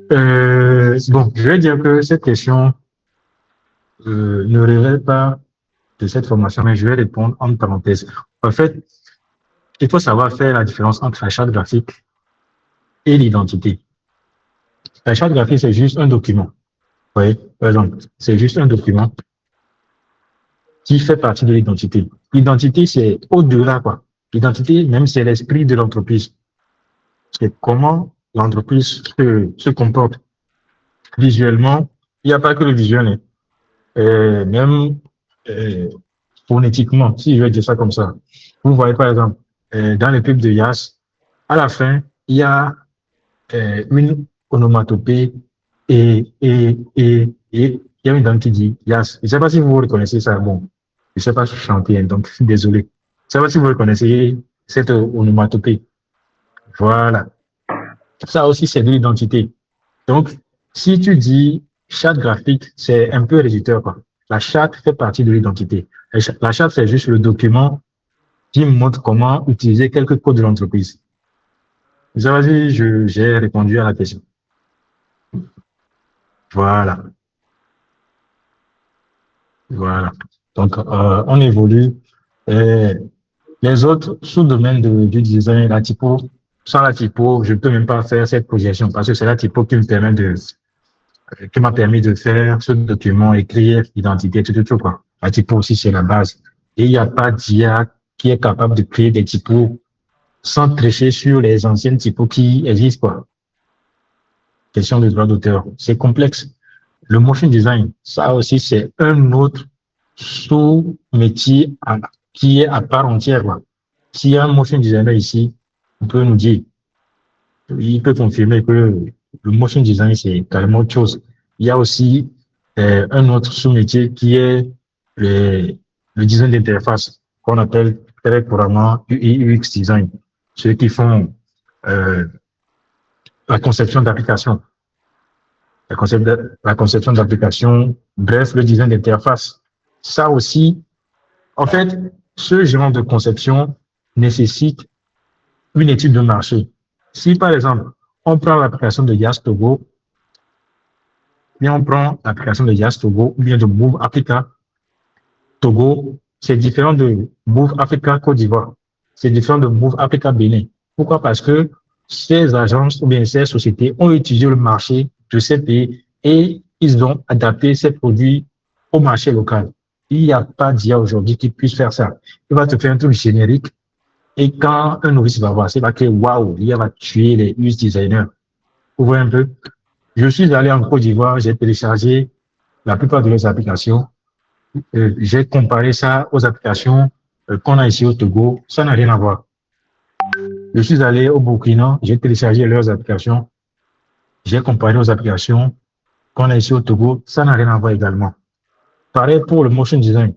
Bon, je vais dire que cette question ne révèle pas de cette formation, mais je vais répondre en parenthèse. En fait, il faut savoir faire la différence entre la charte graphique et l'identité. La charte graphique, c'est juste un document. Oui, par exemple, c'est juste un document qui fait partie de l'identité. L'identité, c'est au-delà, quoi. L'identité, même, c'est l'esprit de l'entreprise. C'est comment l'entreprise se comporte visuellement. Il n'y a pas que le visuel, hein. Même phonétiquement, si je vais dire ça comme ça. Vous voyez, par exemple, dans les pubs de Yas, à la fin, il y a une onomatopée et il y a une dame qui dit Yas. Je ne sais pas si vous reconnaissez ça. Bon, je ne sais pas chanter, donc désolé. Je ne sais pas si vous reconnaissez cette onomatopée. Voilà. Ça aussi, c'est de l'identité. Donc, si tu dis charte graphique, c'est un peu réducteur, quoi. La charte fait partie de l'identité. La charte, c'est juste le document qui montre comment utiliser quelques codes de l'entreprise. Vas-y, j'ai répondu à la question. Voilà. Voilà. Donc, on évolue. Et les autres sous-domaines du design, la typo, sans la typo, je ne peux même pas faire cette projection parce que c'est la typo qui m'a permis de faire ce document, écrire identité, tout, quoi. La typo aussi, c'est la base. Et il n'y a pas d'IA qui est capable de créer des typos sans tricher sur les anciennes typos qui existent, quoi. Question de droit d'auteur. C'est complexe. Le motion design, ça aussi, c'est un autre sous-métier qui est à part entière, quoi. S'il y a un motion designer ici, on peut nous dire, il peut confirmer que le motion design, c'est carrément autre chose. Il y a aussi un autre sous-métier qui est le design d'interface, qu'on appelle très couramment UI UX design. Ceux qui font euh, la conception d'applications, la conception d'applications, bref, le design d'interface. Ça aussi, en fait, ce genre de conception nécessite une étude de marché. Si, par exemple, on prend l'application de Yas Togo, bien on prend l'application de Yas Togo ou bien de Move Africa Togo, c'est différent de Move Africa Côte d'Ivoire. C'est différent de Move Africa Bénin. Pourquoi? Parce que ces agences ou bien ces sociétés ont étudié le marché de ces pays et ils ont adapté ces produits au marché local. Il n'y a pas d'IA aujourd'hui qui puisse faire ça. Il va te faire un truc générique et quand un novice va voir, c'est pas que waouh, l'IA va tuer les UX designers. Vous voyez un peu? Je suis allé en Côte d'Ivoire, j'ai téléchargé la plupart de leurs applications. J'ai comparé ça aux applications qu'on a ici au Togo. Ça n'a rien à voir. Je suis allé au Burkina, j'ai téléchargé leurs applications. J'ai comparé aux applications qu'on a ici au Togo. Ça n'a rien à voir également. Pareil pour le motion design.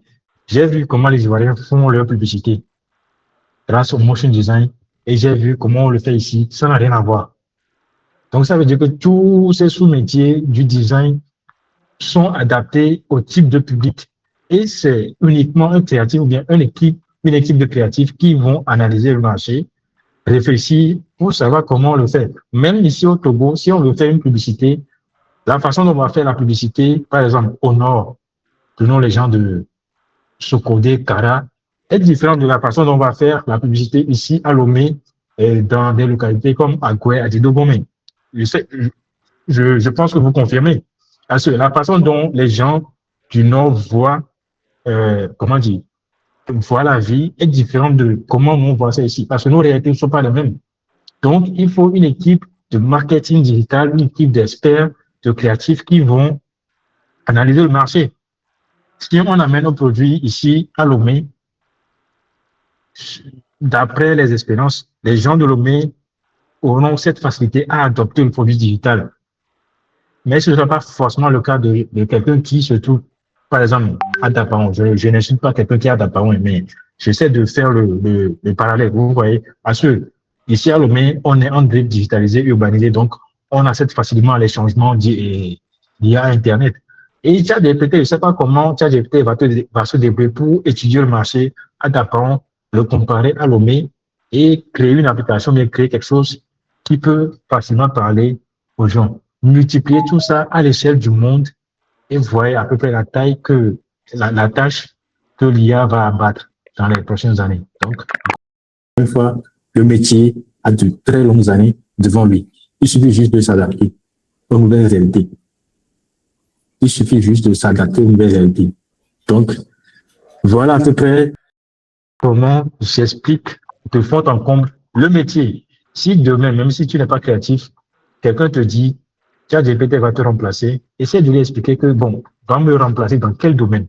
J'ai vu comment les Ivoiriens font leur publicité grâce au motion design et j'ai vu comment on le fait ici. Ça n'a rien à voir. Donc, ça veut dire que tous ces sous-métiers du design sont adaptés au type de public. Et c'est uniquement un créatif ou bien une équipe de créatifs qui vont analyser le marché, réfléchir pour savoir comment on le fait. Même ici au Togo, si on veut faire une publicité, la façon dont on va faire la publicité, par exemple au nord, prenons les gens de Sokodé, Kara, est différente de la façon dont on va faire la publicité ici à Lomé et dans des localités comme Agoué, Adidogomé. Je pense que vous confirmez. Parce que la façon dont les gens du Nord voient, comment dire, voient la vie est différente de comment on voit ça ici. Parce que nos réalités ne sont pas les mêmes. Donc, il faut une équipe de marketing digital, une équipe d'experts, de créatifs qui vont analyser le marché. Si on amène un produit ici à Lomé, d'après les expériences, les gens de Lomé auront cette facilité à adopter le produit digital. Mais ce ne sera pas forcément le cas de quelqu'un qui se trouve, par exemple, à Dapaon. Je n'insulte pas quelqu'un qui est à Dapaon, mais j'essaie de faire le parallèle. Vous voyez, parce que ici à Lomé, on est en grille digitalisé, urbanisé, donc on accède facilement à les changements liés à Internet. Et ChatGPT, je ne sais pas comment ChatGPT va se débrouiller pour étudier le marché à Dapaon, le comparer à Lomé et créer une application, mais créer quelque chose qui peut facilement parler aux gens. Multiplier tout ça à l'échelle du monde et voyez à peu près la taille que la tâche que l'IA va abattre dans les prochaines années. Donc, une fois, le métier a de très longues années devant lui. Il suffit juste de s'adapter aux nouvelles réalités. Il suffit juste de s'adapter aux nouvelles réalités. Donc, voilà à peu près comment j'explique de fond en comble le métier. Si demain, même si tu n'es pas créatif, quelqu'un te dit ChatGPT va te remplacer, essaie de lui expliquer que, bon, va me remplacer dans quel domaine?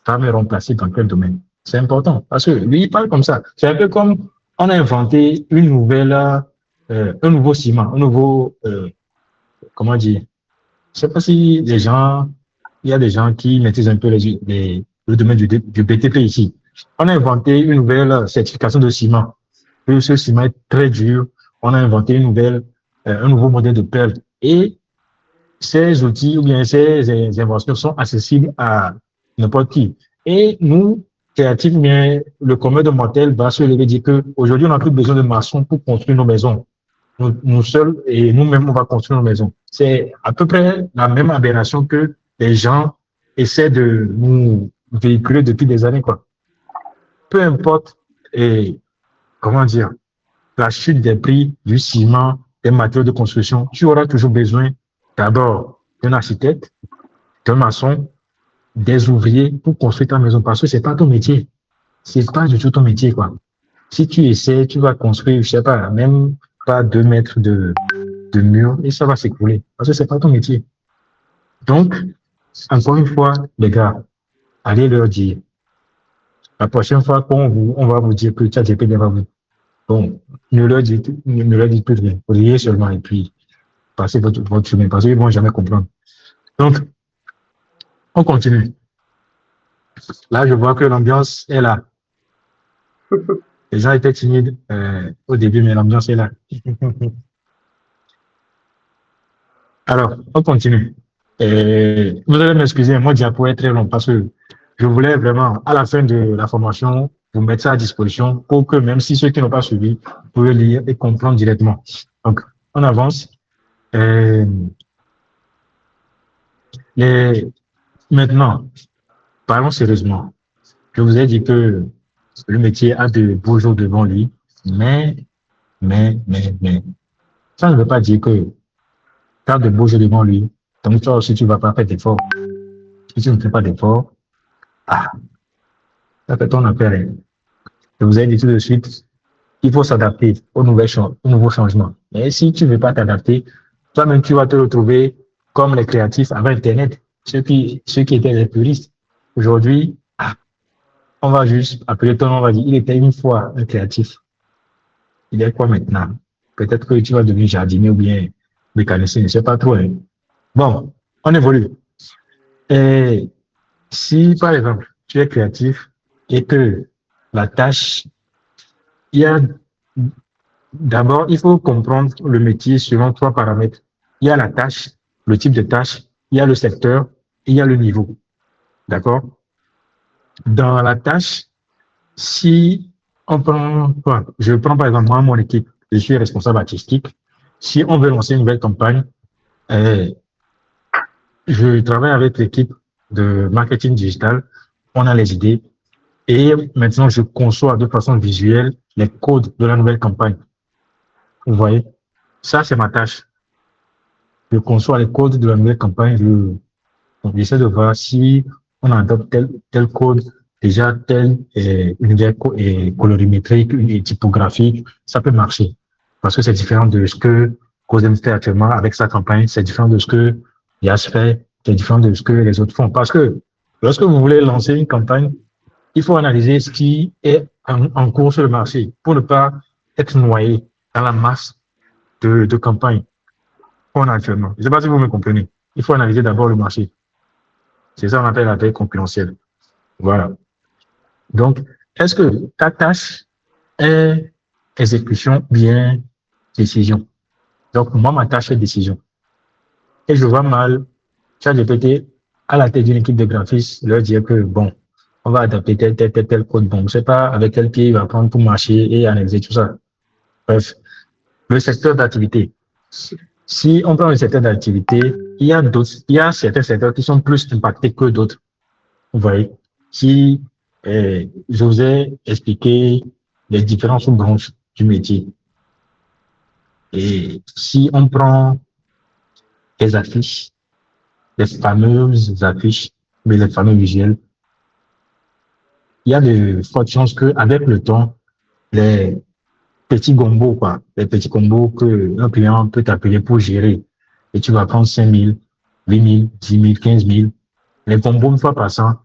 Va me remplacer dans quel domaine? C'est important parce que lui, il parle comme ça. C'est un peu comme on a inventé un nouveau ciment, un nouveau, comment dire? Je sais pas si il y a des gens qui maîtrisent un peu le domaine du BTP ici. On a inventé une nouvelle certification de ciment. que ce ciment est très dur. On a inventé un nouveau modèle de pelle. Et ces outils ou bien ces inventions sont accessibles à n'importe qui. Et nous, créatifs, bien, le commun de mortel va se lever et dire qu'aujourd'hui, on n'a plus besoin de maçons pour construire nos maisons. Nous seuls et nous-mêmes, on va construire nos maisons. C'est à peu près la même aberration que les gens essaient de nous véhiculer depuis des années, quoi. Peu importe, et comment dire, la chute des prix du ciment, des matériaux de construction, tu auras toujours besoin d'abord d'un architecte, d'un maçon, des ouvriers pour construire ta maison parce que c'est pas ton métier. C'est pas du tout ton métier, quoi. Si tu essaies, tu vas construire, je sais pas, même pas 2 mètres de mur et ça va s'écrouler parce que c'est pas ton métier. Donc, encore une fois, les gars, allez leur dire. La prochaine fois on va vous dire que ChatGPT va vous. Bon, ne leur dites plus rien. Riez seulement et puis passez votre chemin parce qu'ils vont jamais comprendre. Donc, on continue. Là, je vois que l'ambiance est là. Les gens étaient timides au début, mais l'ambiance est là. Alors, on continue. Et vous allez m'excuser, mon diapo est très long parce que je voulais vraiment, à la fin de la formation, vous mettre ça à disposition pour que même si ceux qui n'ont pas suivi, vous pouvez lire et comprendre directement. Donc, on avance. Euh, les... Maintenant, parlons sérieusement. Je vous ai dit que le métier a de beaux jours devant lui, mais, ça ne veut pas dire que tu as de beaux jours devant lui. Donc, toi aussi, tu ne vas pas faire d'efforts. Si tu ne fais pas d'efforts, ah, ça fait ton affaire. Hein. Je vous ai dit tout de suite, il faut s'adapter aux nouveaux changements. Mais si tu ne veux pas t'adapter, toi-même, tu vas te retrouver comme les créatifs avant Internet, ceux qui étaient les puristes. Aujourd'hui, on va juste appeler ton nom, on va dire, il était une fois un créatif. Il est quoi maintenant? Peut-être que tu vas devenir jardinier ou bien mécanicien, je ne sais pas trop. Hein. Bon, on évolue. Et si, par exemple, tu es créatif et que la tâche, il y a d'abord, il faut comprendre le métier selon 3 paramètres. Il y a la tâche, le type de tâche, il y a le secteur, et il y a le niveau. D'accord? Dans la tâche, si on prend, je prends par exemple moi, mon équipe, je suis responsable artistique. Si on veut lancer une nouvelle campagne, je travaille avec l'équipe de marketing digital. On a les idées et maintenant je conçois de façon visuelle les codes de la nouvelle campagne. Vous voyez, ça c'est ma tâche. Je conçois les codes de la nouvelle campagne. J'essaie de voir si on adopte tel code, déjà tel univers colorimétrique et typographique, ça peut marcher. Parce que c'est différent de ce que Cosem fait actuellement avec sa campagne, c'est différent de ce que Yas fait, c'est différent de ce que les autres font. Parce que lorsque vous voulez lancer une campagne, il faut analyser ce qui est en cours sur le marché pour ne pas être noyé dans la masse de campagnes qu'on a actuellement. Je ne sais pas si vous me comprenez. Il faut analyser d'abord le marché. C'est ça qu'on appelle la veille concurrentielle. Voilà. Donc, est-ce que ta tâche est exécution bien décision? Donc, moi, ma tâche est décision. Et je vois mal ChatGPT à la tête d'une équipe de graphistes leur dire que, bon, on va adapter tel code. Bon, je ne sais pas avec quel pied il va prendre pour marcher et analyser tout ça. Bref, le secteur d'activité. Si on prend le secteur d'activité, il y a certains secteurs qui sont plus impactés que d'autres. Vous voyez, si je vous ai expliqué les différentes sous-branches du métier. Et si on prend les affiches, les fameuses affiches, mais les fameux visuels, il y a de fortes chances qu'avec le temps, les petits combos, les petits combos que un client peut t'appeler pour gérer, et tu vas prendre 5 000, 8 000, 10 000, 15 000, les combos, une fois passant,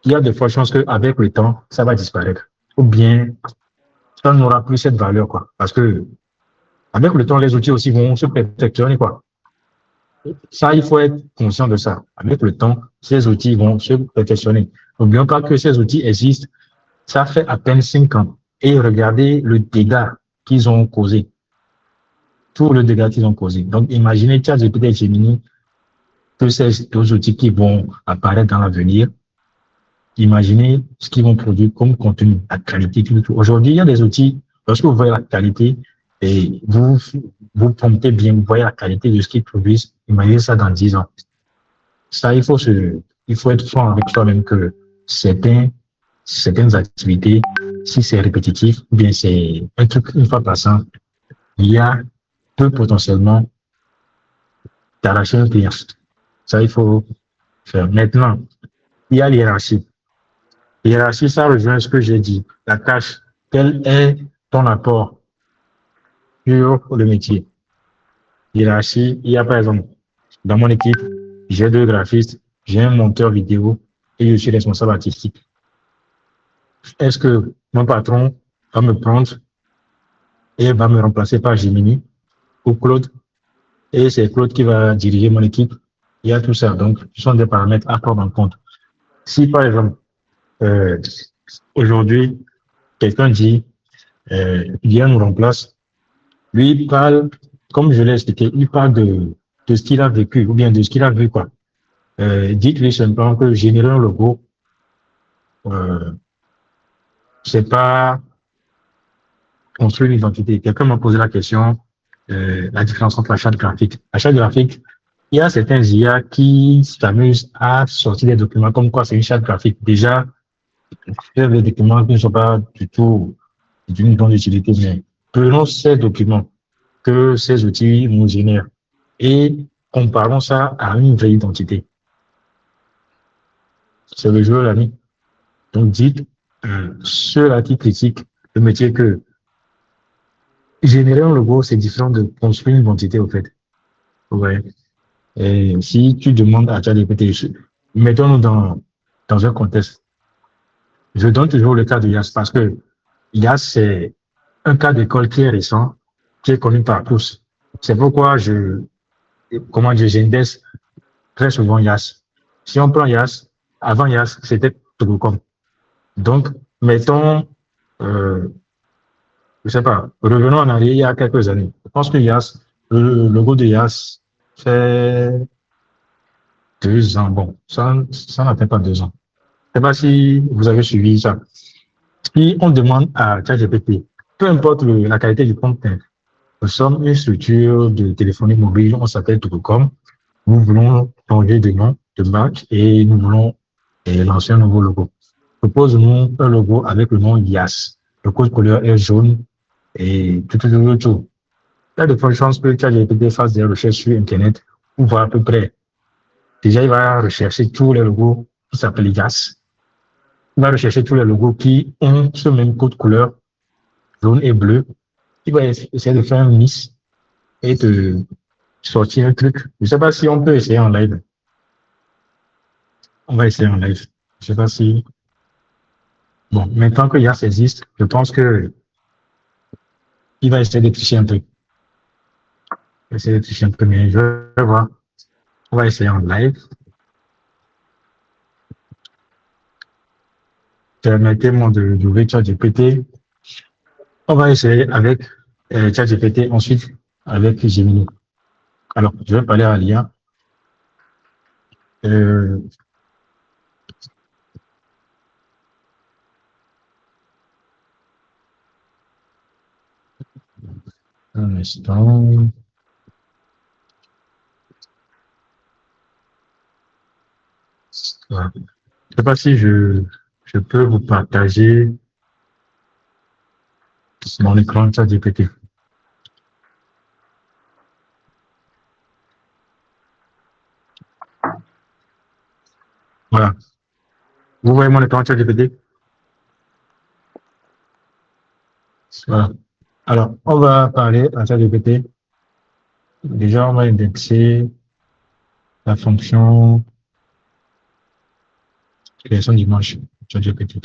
il y a de fortes chances qu'avec le temps, ça va disparaître. Ou bien, ça n'aura plus cette valeur, Parce que, avec le temps, les outils aussi vont se perfectionner, Ça, il faut être conscient de ça. Avec le temps, ces outils vont se perfectionner. N'oublions pas que ces outils existent. Ça fait à peine 5 ans. et regardez le dégât qu'ils ont causé. Tout le dégât qu'ils ont causé. Donc, imaginez ChatGPT et Gemini, tous ces deux outils qui vont apparaître dans l'avenir. Imaginez ce qu'ils vont produire comme contenu, la qualité, tout. Aujourd'hui, il y a des outils, lorsque vous voyez la qualité et vous promptez bien, vous voyez la qualité de ce qu'ils produisent, imaginez ça dans 10 ans. Ça, il faut être franc avec soi-même que certaines activités, si c'est répétitif, ou bien c'est un truc une fois passant, l'IA peut potentiellement t'arracher un client. Ça, il faut faire. Maintenant, il y a l'hiérarchie. L'hiérarchie, ça rejoint ce que j'ai dit. La tâche, quel est ton apport sur le métier? Hiérarchie, il y a par exemple, dans mon équipe, j'ai 2 graphistes, j'ai un monteur vidéo et je suis responsable artistique. Est-ce que mon patron va me prendre et va me remplacer par Gemini ou Claude? Et c'est Claude qui va diriger mon équipe. Il y a tout ça. Donc, ce sont des paramètres à prendre en compte. Si, par exemple, euh, aujourd'hui, quelqu'un dit, viens nous remplace, lui, il parle, comme je l'ai expliqué, il parle de ce qu'il a vécu ou bien de ce qu'il a vu, quoi. Dites-lui simplement que générer un logo, euh, c'est pas construire une identité. Quelqu'un m'a posé la question, la différence entre la charte graphique. La charte graphique, il y a certains IA qui s'amusent à sortir des documents comme quoi c'est une charte graphique. Déjà, il y a des documents qui ne sont pas du tout d'une grande utilité, mais prenons ces documents que ces outils nous génèrent et comparons ça à une vraie identité. C'est le jeu, l'ami. Donc, dites, ceux-là qui critiquent le métier que générer un logo, c'est différent de construire une identité, au fait. Ouais. Et si tu demandes à ChatGPT, mettons-nous dans un contexte. Je donne toujours le cas de Yas parce que Yas, c'est un cas d'école qui est récent, qui est connu par tous. C'est pourquoi j'index très souvent Yas. Si on prend Yas, avant Yas, c'était Togokom. Donc, mettons, je sais pas, revenons en arrière il y a quelques années. Je pense que Yas, le logo de Yas fait 2 ans. Bon, ça n'atteint pas 2 ans. Je ne sais pas si vous avez suivi ça. Si on demande à ChatGPT, peu importe la qualité du contenu, nous sommes une structure de téléphonie mobile, on s'appelle Tourcom. Nous voulons changer de nom, de marque et nous voulons lancer un nouveau logo. Propose-nous un logo avec le nom YAS. Le code couleur est jaune et tout. Il y a de fortes chances que ChatGPT fasse des recherches sur Internet pour voir à peu près. Déjà, il va rechercher tous les logos qui s'appellent YAS. Il va rechercher tous les logos qui ont ce même code couleur jaune et bleu. Il va essayer de faire un mix et de sortir un truc. Je ne sais pas si on peut essayer en live. On va essayer en live. Je ne sais pas si... Bon, maintenant que YAS existe, je pense que il va essayer de tricher un peu. Essayer de tricher un peu, mais je vais voir. On va essayer en live. Permettez-moi d'ouvrir ChatGPT. On va essayer avec ChatGPT, ensuite avec Gemini. Alors, je vais parler à l'IA. Un instant. Voilà. Je ne sais pas si je peux vous partager mon écran de ChatGPT. Voilà. Vous voyez mon écran de ChatGPT? Voilà. Alors, on va parler à ChatGPT. Déjà, on va indexer la fonction création d'image ChatGPT.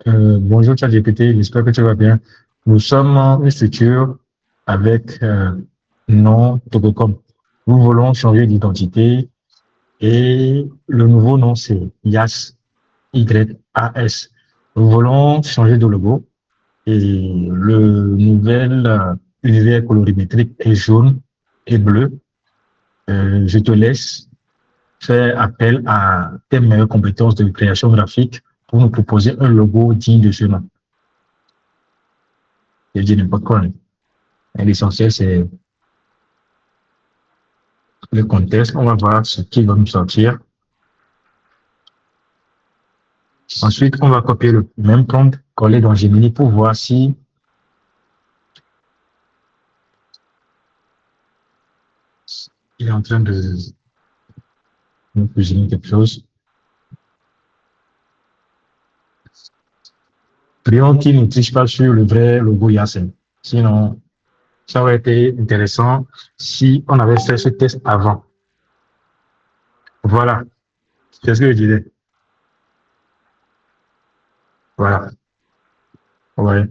Bonjour ChatGPT, j'espère que tu vas bien. Nous sommes une structure avec nom Togocom. Nous voulons changer d'identité Et le nouveau nom, c'est YAS, Y-A-S. Nous voulons changer de logo et le nouvel univers colorimétrique est jaune et bleu. Je te laisse faire appel à tes meilleures compétences de création graphique pour nous proposer un logo digne de ce nom. Je dis n'importe quoi. L'essentiel, c'est le contexte. On va voir ce qui va nous sortir. Ensuite, on va copier le même prompt, coller dans Gemini pour voir si il est en train de nous cuisiner quelque chose. Prions qu'il ne triche pas sur le vrai logo Yasen. Sinon, ça aurait été intéressant si on avait fait ce test avant. Voilà. C'est ce que je disais. Voilà. Ouais.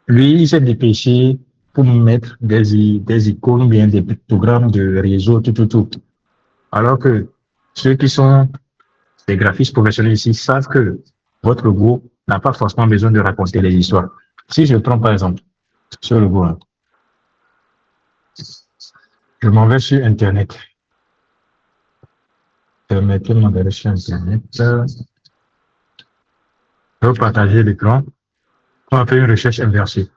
Lui, il s'est dépêché pour mettre des icônes ou bien des pictogrammes de réseau, tout. Alors que ceux qui sont des graphistes professionnels ici savent que votre logo n'a pas forcément besoin de raconter les histoires. Si je prends par exemple ce logo, hein, je m'en vais sur Internet. Permettez-moi d'aller sur Internet. Je vais partager l'écran. On va faire une recherche inversée.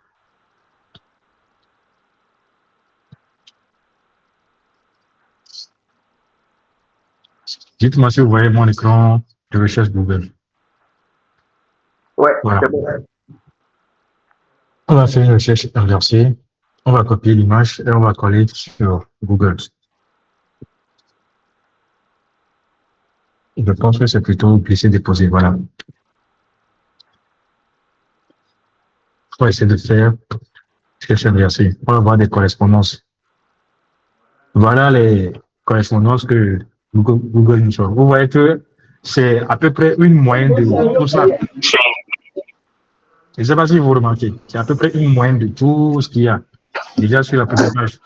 Dites-moi si vous voyez mon écran de recherche Google. Ouais, Voilà. c'est bon. On va faire une recherche inversée. On va copier l'image et on va coller sur Google. Je pense que c'est plutôt glisser-déposer. Voilà. On va essayer de faire recherche inversée. On va voir des correspondances. Voilà les correspondances que Google nous sort. Vous voyez que c'est à peu près une moyenne de tout ça. Je ne sais pas si vous remarquez, c'est à peu près une moyenne de tout ce qu'il y a déjà sur la première page.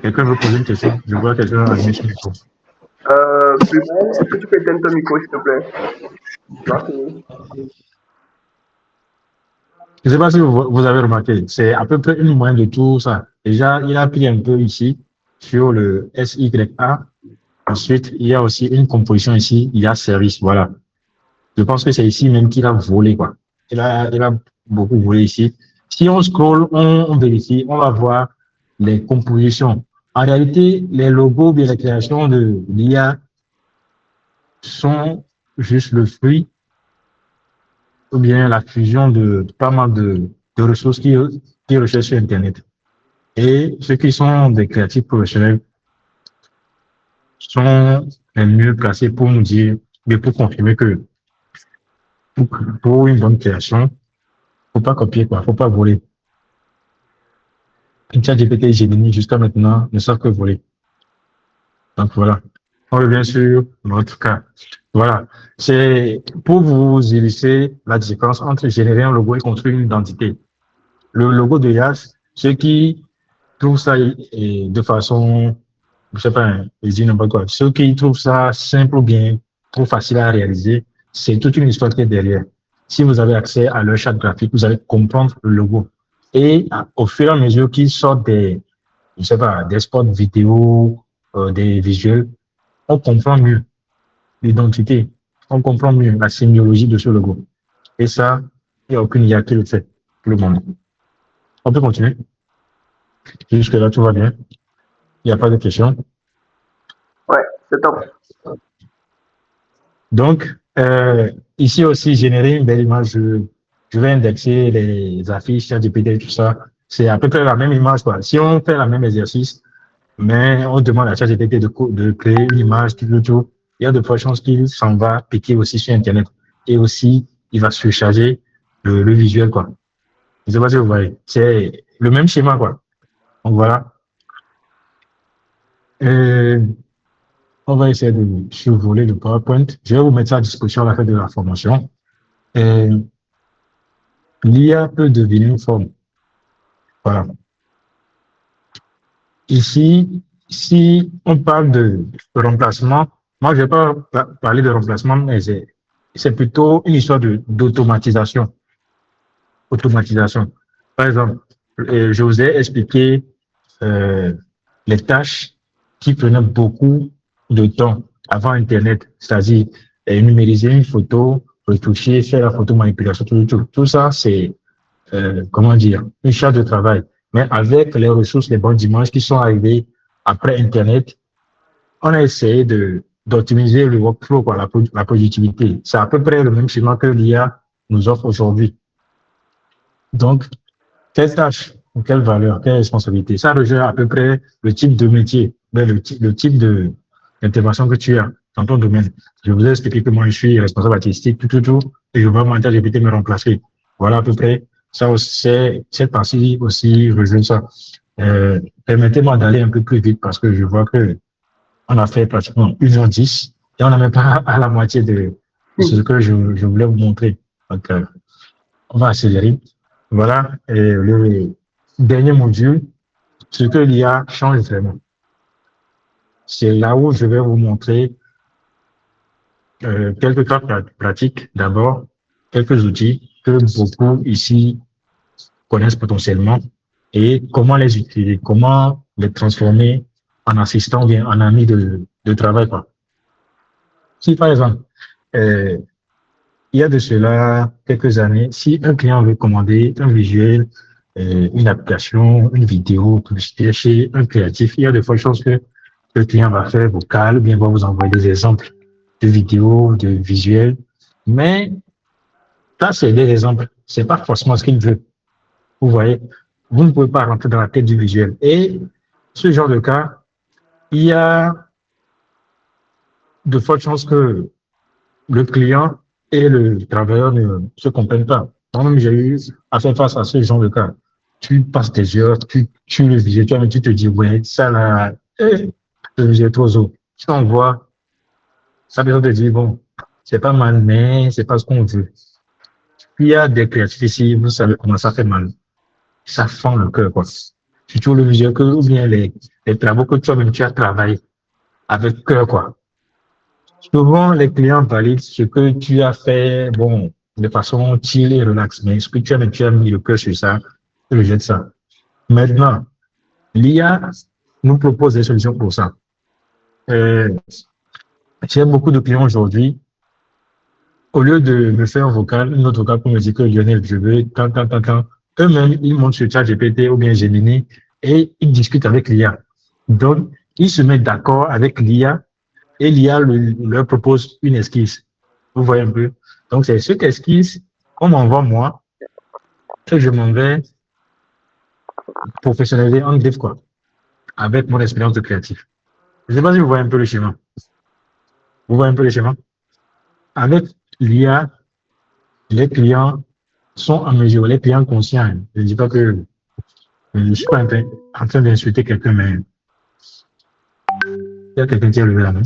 Quelqu'un veut poser une question? Je vois quelqu'un allumer son micro. Plumel, est-ce que tu peux éteindre ton micro, s'il te plaît? Merci. Je ne sais pas si vous avez remarqué, c'est à peu près une moyenne de tout ça. Déjà, il a pris un peu ici sur le SYA. Ensuite, il y a aussi une composition ici, il y a service. Voilà. Je pense que c'est ici même qu'il a volé, quoi. Il a beaucoup volé ici. Si on scroll, on vérifie, on va voir les compositions. En réalité, les logos, bien les créations de l'IA sont juste le fruit ou bien la fusion de pas mal de ressources qui recherchent sur Internet. Et ceux qui sont des créatifs professionnels sont les mieux placés pour nous dire, mais pour confirmer que pour une bonne création, faut pas copier, quoi, faut pas voler. ChatGPT et Gemini, jusqu'à maintenant, ne savent que voler. Donc voilà. On revient sur notre cas. Voilà. C'est pour vous illustrer la différence entre générer un logo et construire une identité. Le logo de Yas, ceux qui trouvent ça de façon, je sais pas, je dis n'importe quoi. Ceux qui trouvent ça simple ou bien trop facile à réaliser, c'est toute une histoire qui est derrière. Si vous avez accès à leur charte graphique, vous allez comprendre le logo. Et au fur et à mesure qu'ils sortent je sais pas, des spots vidéo, des visuels, on comprend mieux l'identité, on comprend mieux la sémiologie de ce logo. Et ça, il n'y a aucune IA qui le fait pour le moment. On peut continuer. Jusque-là, tout va bien. Il n'y a pas de questions. Ouais, c'est top. Donc, ici aussi, générer une belle image, je vais indexer les affiches, ChatGPT, tout ça. C'est à peu près la même image, quoi. Si on fait le même exercice, mais on demande à ChatGPT de créer une image, tout, il y a de fortes chances qu'il s'en va piquer aussi sur Internet. Et aussi, il va surcharger le visuel, quoi. Je ne sais pas si vous voyez. C'est le même schéma, quoi. Donc voilà. On va essayer de survoler le PowerPoint. Je vais vous mettre ça à disposition à la fin de la formation. L'IA peut devenir une forme. Voilà. Ici, si on parle de remplacement, moi, je ne vais pas parler de remplacement, mais c'est plutôt une histoire d'automatisation. Automatisation. Par exemple, je vous ai expliqué euh, les tâches qui prenaient beaucoup de temps avant Internet, c'est-à-dire numériser une photo, retoucher, faire la photo manipulation, tout ça, c'est, comment dire, une charge de travail. Mais avec les ressources, les bonnes images qui sont arrivées après Internet, on a essayé d'optimiser le workflow, quoi, la productivité. C'est à peu près le même schéma que l'IA nous offre aujourd'hui. Donc, quelle tâche, quelle valeur, quelle responsabilité, ça rejoint à peu près le type de métier, le type d'intervention que tu as dans ton domaine. Je vous ai expliqué que moi, je suis responsable artistique, et je vois mon GPT me remplacer. Voilà à peu près, ça aussi, cette partie aussi rejoint ça. Permettez-moi d'aller un peu plus vite parce que je vois que on a fait pratiquement 1h10 et on n'a même pas à la moitié de ce que je voulais vous montrer. Donc, on va accélérer. Voilà, et le dernier module, ce que l'IA change vraiment. C'est là où je vais vous montrer quelques cas pratiques. D'abord, quelques outils que beaucoup ici connaissent potentiellement et comment les utiliser, comment les transformer en assistant ou bien en ami de travail, quoi. Si par exemple, euh, il y a de cela quelques années, si un client veut commander un visuel, une application, une vidéo, publicité chez un créatif, il y a de fortes chances que le client va faire vocal ou bien va vous envoyer des exemples de vidéos, de visuels. Mais ça, c'est des exemples. C'est pas forcément ce qu'il veut. Vous voyez, vous ne pouvez pas rentrer dans la tête du visuel. Et ce genre de cas, il y a de fortes chances que le client et le travailleur ne se comprennent pas. Moi-même, j'ai eu à faire face à ce genre de cas. Tu passes des heures, tu le visuel, toi-même, tu te dis, ouais, ça là, le visuel trop haut. Tu envoies, ça besoin de dire, bon, c'est pas mal, mais c'est pas ce qu'on veut. Il y a des créatifs ici, vous savez comment ça fait mal. Ça fend le cœur, quoi. Surtout le visuel que, ou bien les travaux que toi-même tu as travaillé avec cœur, quoi. Souvent, les clients valident ce que tu as fait, bon, de façon chill et relax. Mais ce que tu as mis le cœur sur ça, tu rejettes ça. Maintenant, l'IA nous propose des solutions pour ça. Euh, j'ai beaucoup de clients aujourd'hui, au lieu de me faire un vocal, une autre vocal pour me dire que Lionel, je veux tant, eux-mêmes, ils montent sur ChatGPT ou bien Gemini et ils discutent avec l'IA. Donc, ils se mettent d'accord avec l'IA et l'IA leur propose une esquisse. Vous voyez un peu? Donc, c'est cette esquisse qu'on m'envoie moi, que je m'en vais professionnaliser en griffe, quoi, avec mon expérience de créatif. Je ne sais pas si vous voyez un peu le schéma. Vous voyez un peu le schéma? Avec l'IA, les clients sont en mesure, les clients conscients. Je ne dis pas que je ne suis pas en train d'insulter quelqu'un, mais il y a quelqu'un qui a levé la main.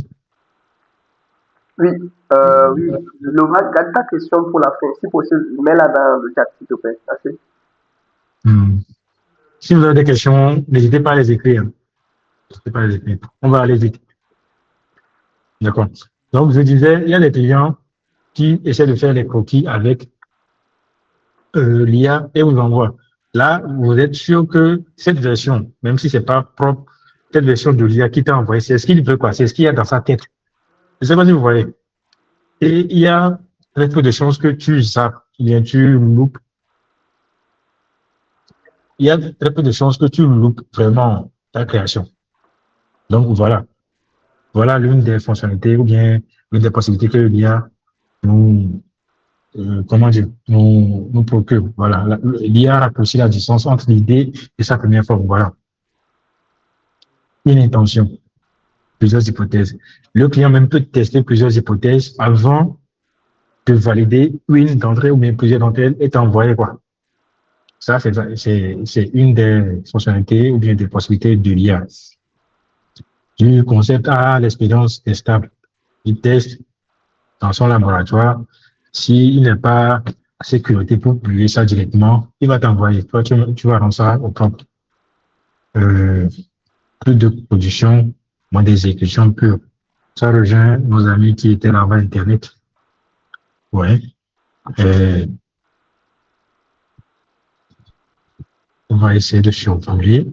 Oui, oui. Nova, garde ta question pour la fin. Si possible, mets-la dans le chat, s'il te plaît. Merci. Si vous avez des questions, n'hésitez pas à les écrire. N'hésitez pas à les écrire. On va aller vite. D'accord. Donc, je disais, il y a des clients qui essaient de faire les croquis avec l'IA et vous envoie. Là, vous êtes sûr que cette version, même si c'est pas propre, cette version de l'IA qui t'a envoyé, c'est ce qu'il veut, quoi. C'est ce qu'il y a dans sa tête. Je ne sais pas si vous voyez. Et il y a très peu de chances que tu zappes, bien tu loupes. Il y a très peu de chances que tu loupes vraiment ta création. Donc voilà. Voilà l'une des fonctionnalités ou bien l'une des possibilités que l'IA nous, comment dire, nous procure. Voilà. L'IA raccourcit la distance entre l'idée et sa première forme. Voilà. Une intention, plusieurs hypothèses. Le client même peut tester plusieurs hypothèses avant de valider une d'entre elles ou bien plusieurs d'entre elles est envoyée, quoi. Ça, c'est une des fonctionnalités ou bien des possibilités de l'IA. Du concept à l'expérience testable. Il teste dans son laboratoire. S'il n'est pas assez curieux pour publier ça directement, il va t'envoyer. Toi, tu vas rendre ça au propre. plus de production, moins d'exécution pure. Ça rejoint nos amis qui étaient là avant Internet. Ouais. Et on va essayer de survoler.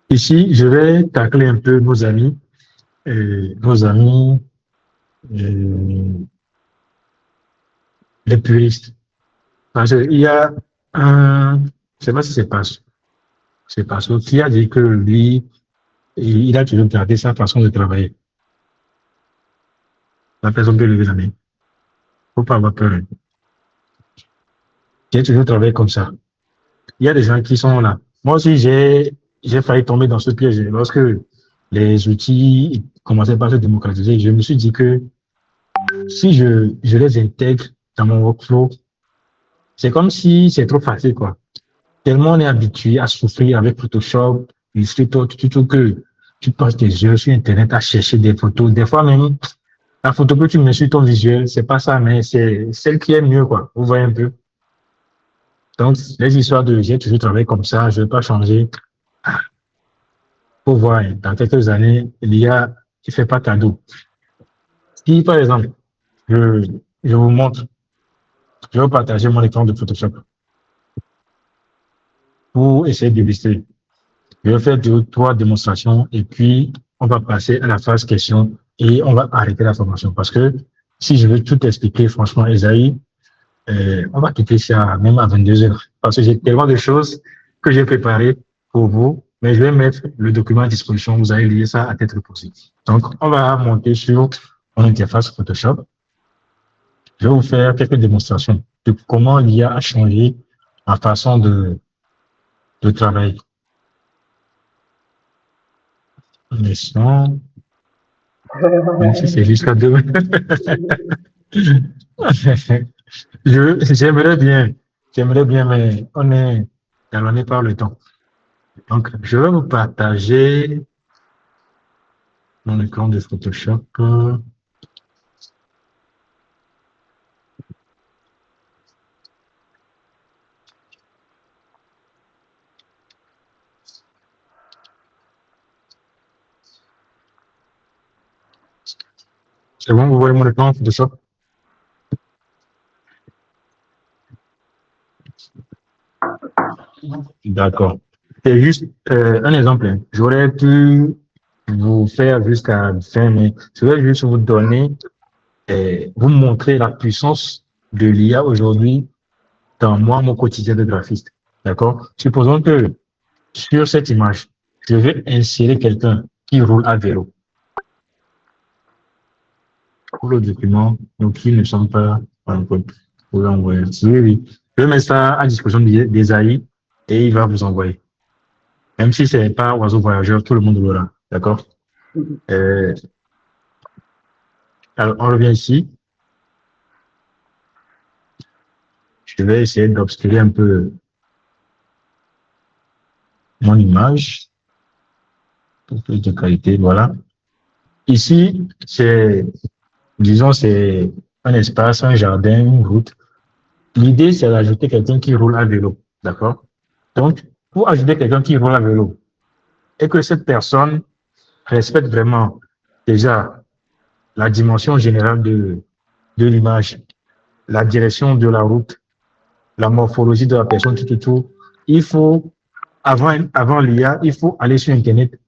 Ici, je vais tacler un peu nos amis, les puristes. Parce qu'il y a un, je sais pas si c'est parce qui a dit que lui, il a toujours gardé sa façon de travailler. La personne peut lever la main. Faut pas avoir peur. J'ai toujours travaillé comme ça. Il y a des gens qui sont là. Moi aussi, j'ai failli tomber dans ce piège. Lorsque les outils commençaient par se démocratiser, je me suis dit que si je les intègre dans mon workflow, c'est comme si c'est trop facile, quoi. Tellement on est habitué à souffrir avec Photoshop, Illustrator, tout que tu passes des heures sur Internet à chercher des photos. Des fois même, la photo que tu mets sur ton visuel, c'est pas ça, mais c'est celle qui est mieux, quoi. Vous voyez un peu. Donc, les histoires de j'ai toujours travaillé comme ça, je ne vais pas changer. Faut voir, hein, dans quelques années, l'IA qui fait pas cadeau. Si, par exemple, je, je vous montre, je vais partager mon écran de Photoshop pour essayer d'illustrer. Je vais faire deux, trois démonstrations et puis on va passer à la phase question et on va arrêter la formation parce que si je veux tout expliquer, franchement, Esaïe, on va quitter ça même à 22 heures parce que j'ai tellement de choses que j'ai préparées pour vous, mais je vais mettre le document à disposition. Vous allez lire ça à tête reposée. Donc, on va monter sur mon interface Photoshop. Je vais vous faire quelques démonstrations de comment l'IA a changé ma façon de travailler. Mais sinon, même si c'est jusqu'à demain. J'aimerais bien, mais on est talonné par le temps. Donc, je vais vous partager mon écran de Photoshop. C'est bon, vous voyez mon écran de Photoshop? D'accord. C'est juste un exemple, hein. J'aurais pu vous faire jusqu'à fin, mais je vais juste vous donner, vous montrer la puissance de l'IA aujourd'hui dans moi, mon quotidien de graphiste. D'accord? Supposons que sur cette image, je vais insérer quelqu'un qui roule à vélo pour le document, donc ils ne sont pas en code. Vous l'envoyer. Oui, oui. Je vais mettre ça à disposition des AI et il va vous envoyer. Même si ce n'est pas oiseau voyageur, tout le monde l'aura. D'accord? Euh, alors, on revient ici. Je vais essayer d'obscurer un peu mon image pour plus de qualité. Voilà. Ici, c'est, disons, c'est un espace, un jardin, une route. L'idée, c'est d'ajouter quelqu'un qui roule à vélo. D'accord? Donc, pour ajouter quelqu'un qui roule à vélo et que cette personne respecte vraiment déjà la dimension générale de l'image, la direction de la route, la morphologie de la personne, tout, il faut, avant l'IA, il faut aller sur Internet,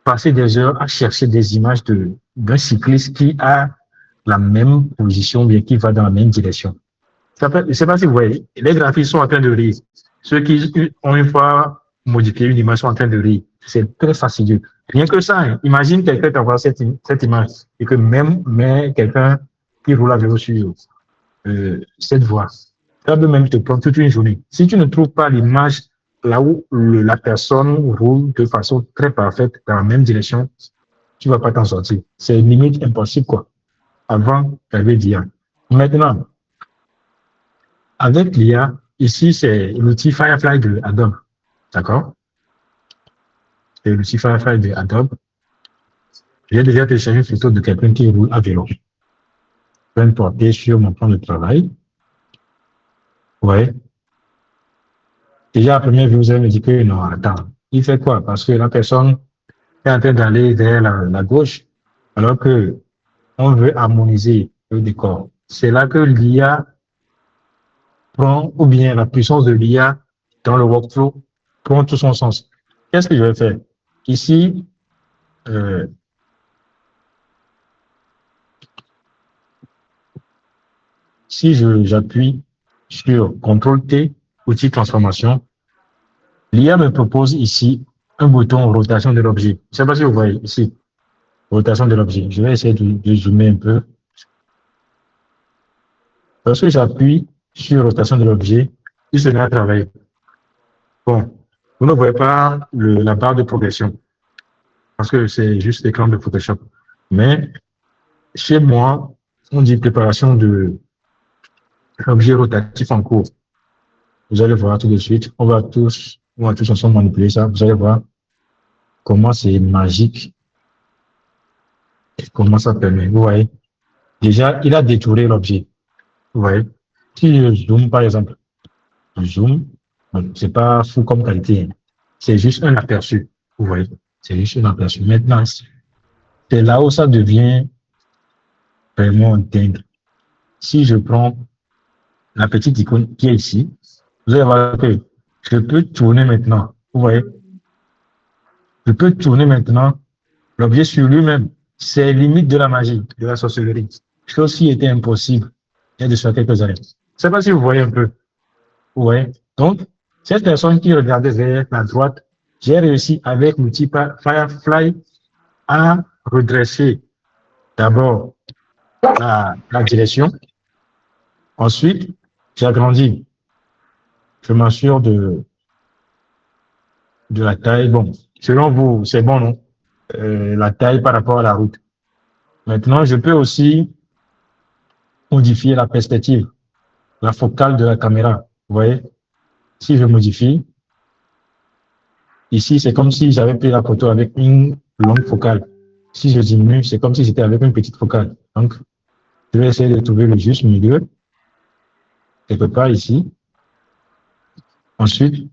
passer des heures à chercher des images d'un cycliste qui a la même position, bien qui va dans la même direction. Je ne sais pas si vous voyez, les graphistes sont en train de rire. Ceux qui ont une fois modifié une image sont en train de rire. C'est très fastidieux. Rien que ça, hein. Imagine quelqu'un qui envoie cette image et que même quelqu'un qui roule à vélo sur cette voie, ça peut même te prendre toute une journée. Si tu ne trouves pas l'image là où la personne roule de façon très parfaite dans la même direction, tu ne vas pas t'en sortir. C'est limite impossible, quoi. Avant, tu avais dit. Maintenant, avec l'IA, ici, c'est l'outil Firefly de Adobe. D'accord? C'est l'outil Firefly de Adobe. J'ai déjà téléchargé une photo de quelqu'un qui roule à vélo. Je vais me porter sur mon plan de travail. Ouais. Déjà, à première vue, vous allez me dire que non, attends, il fait quoi? Parce que la personne est en train d'aller vers la gauche, alors que on veut harmoniser le décor. C'est là que l'IA prend, ou bien la puissance de l'IA dans le workflow prend tout son sens. Qu'est-ce que je vais faire? Ici, euh, si j'appuie sur CTRL-T, outil transformation, l'IA me propose ici un bouton rotation de l'objet. Je ne sais pas si vous voyez ici, rotation de l'objet. Je vais essayer de zoomer un peu. Lorsque j'appuie sur rotation de l'objet, il se met à travailler. Bon, vous ne voyez pas la barre de progression parce que c'est juste l'écran de Photoshop. Mais chez moi, on dit préparation de l'objet rotatif en cours. Vous allez voir tout de suite. On va tous ensemble manipuler ça. Vous allez voir comment c'est magique et comment ça permet. Vous voyez, déjà, il a détouré l'objet. Vous voyez, si je zoome par exemple, je zoom, c'est pas fou comme qualité, hein. C'est juste un aperçu. Vous voyez, c'est juste un aperçu. Maintenant, c'est là où ça devient vraiment dingue. Si je prends la petite icône qui est ici, vous allez voir que je peux tourner maintenant. Vous voyez, je peux tourner maintenant l'objet sur lui-même. C'est limite de la magie, de la sorcellerie. Chose qui était impossible il y a de cela quelques années. Je ne sais pas si vous voyez un peu. Vous voyez. Donc, cette personne qui regardait vers la droite, j'ai réussi avec l'outil Firefly à redresser d'abord la direction. Ensuite, j'agrandis. Je m'assure de la taille. Bon, selon vous, c'est bon, non? La taille par rapport à la route. Maintenant, je peux aussi modifier la perspective, la focale de la caméra. Vous voyez? Si je modifie, ici, c'est comme si j'avais pris la photo avec une longue focale. Si je diminue, c'est comme si c'était avec une petite focale. Donc, je vais essayer de trouver le juste milieu, quelque part ici. Ensuite,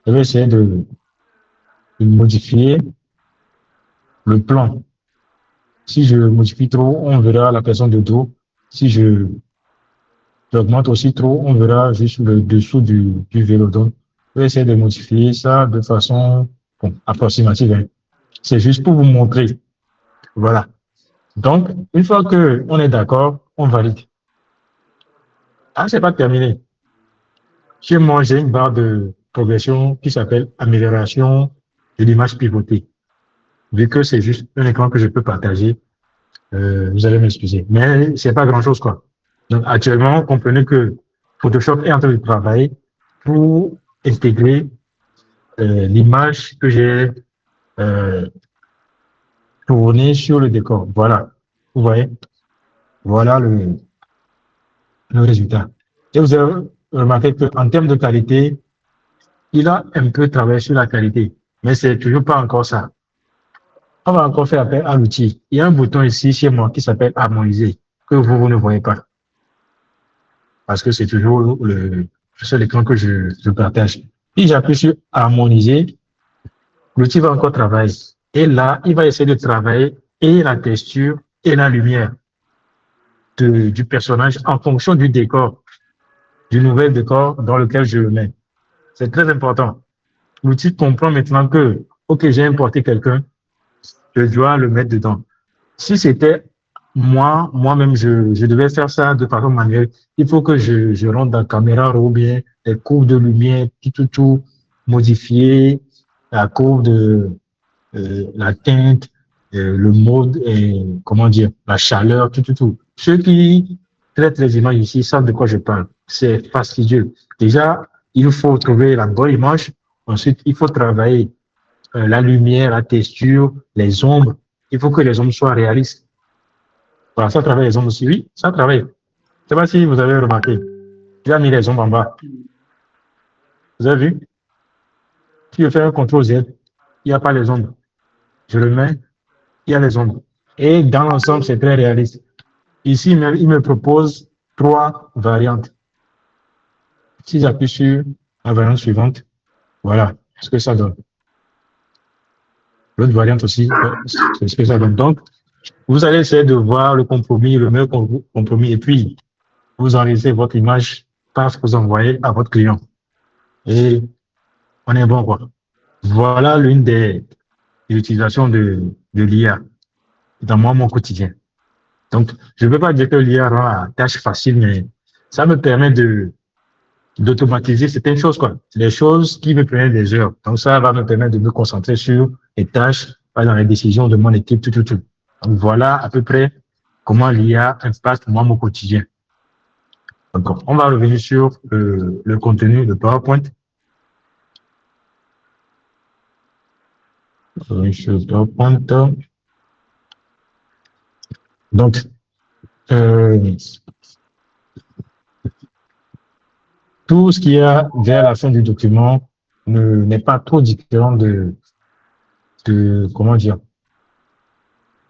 je vais essayer de modifier le plan. Si je modifie trop, on verra la personne de dos. Si j'augmente aussi trop, on verra juste le dessous du vélo. Donc, je vais essayer de modifier ça de façon approximative, hein. C'est juste pour vous montrer. Voilà. Donc, une fois qu'on est d'accord, on valide. Ah, c'est pas terminé. Chez moi, j'ai une barre de progression qui s'appelle amélioration de l'image pivotée. Vu que c'est juste un écran que je peux partager, vous allez m'excuser. Mais c'est pas grand chose, quoi. Donc, actuellement, comprenez que Photoshop est en train de travailler pour intégrer l'image que j'ai euh, tournée sur le décor. Voilà. Vous voyez? Voilà le résultat. Et vous avez remarqué qu'en termes de qualité, il a un peu travaillé sur la qualité, mais c'est toujours pas encore ça. On va encore faire appel à l'outil. Il y a un bouton ici chez moi qui s'appelle harmoniser, que vous ne voyez pas, parce que c'est toujours le seul écran que je partage. Si j'appuie sur harmoniser, l'outil va encore travailler. Et là, il va essayer de travailler et la texture et la lumière du personnage en fonction du décor, du nouvel décor dans lequel je le mets. C'est très important. L'outil comprend maintenant que, OK, j'ai importé quelqu'un, je dois le mettre dedans. Si c'était moi-même, je devais faire ça de façon manuelle, il faut que je rentre dans la caméra ou bien les courbes de lumière, tout, modifier la courbe de la teinte, le mode, comment dire, la chaleur, tout. Ceux qui traitent les images ici savent de quoi je parle. C'est fastidieux. Déjà, il faut trouver la bonne image. Ensuite, il faut travailler la lumière, la texture, les ombres. Il faut que les ombres soient réalistes. Voilà, ça travaille les ombres aussi. Oui, ça travaille. Je ne sais pas si vous avez remarqué. J'ai mis les ombres en bas. Vous avez vu? Si je fais un CTRL Z, il n'y a pas les ombres. Je le mets, il y a les ombres. Et dans l'ensemble, c'est très réaliste. Ici, il me propose 3 variantes. Si j'appuie sur la variante suivante, voilà ce que ça donne. L'autre variante aussi, c'est ce que ça donne. Donc, vous allez essayer de voir le compromis, le meilleur compromis, et puis vous enregistrez votre image, paf, vous envoyez à votre client. Et on est bon, quoi. Voilà l'une des utilisations de l'IA dans mon quotidien. Donc, je ne veux pas dire que l'IA rend la tâche facile, mais ça me permet d'automatiser certaines choses, quoi. Les choses qui me prenaient des heures. Donc, ça va me permettre de me concentrer sur les tâches, pas dans les décisions de mon équipe, tout. Donc, voilà à peu près comment l'IA impacte moi mon quotidien. Donc, on va revenir sur le contenu de PowerPoint. Sur PowerPoint. Donc, tout ce qu'il y a vers la fin du document n'est pas trop différent comment dire,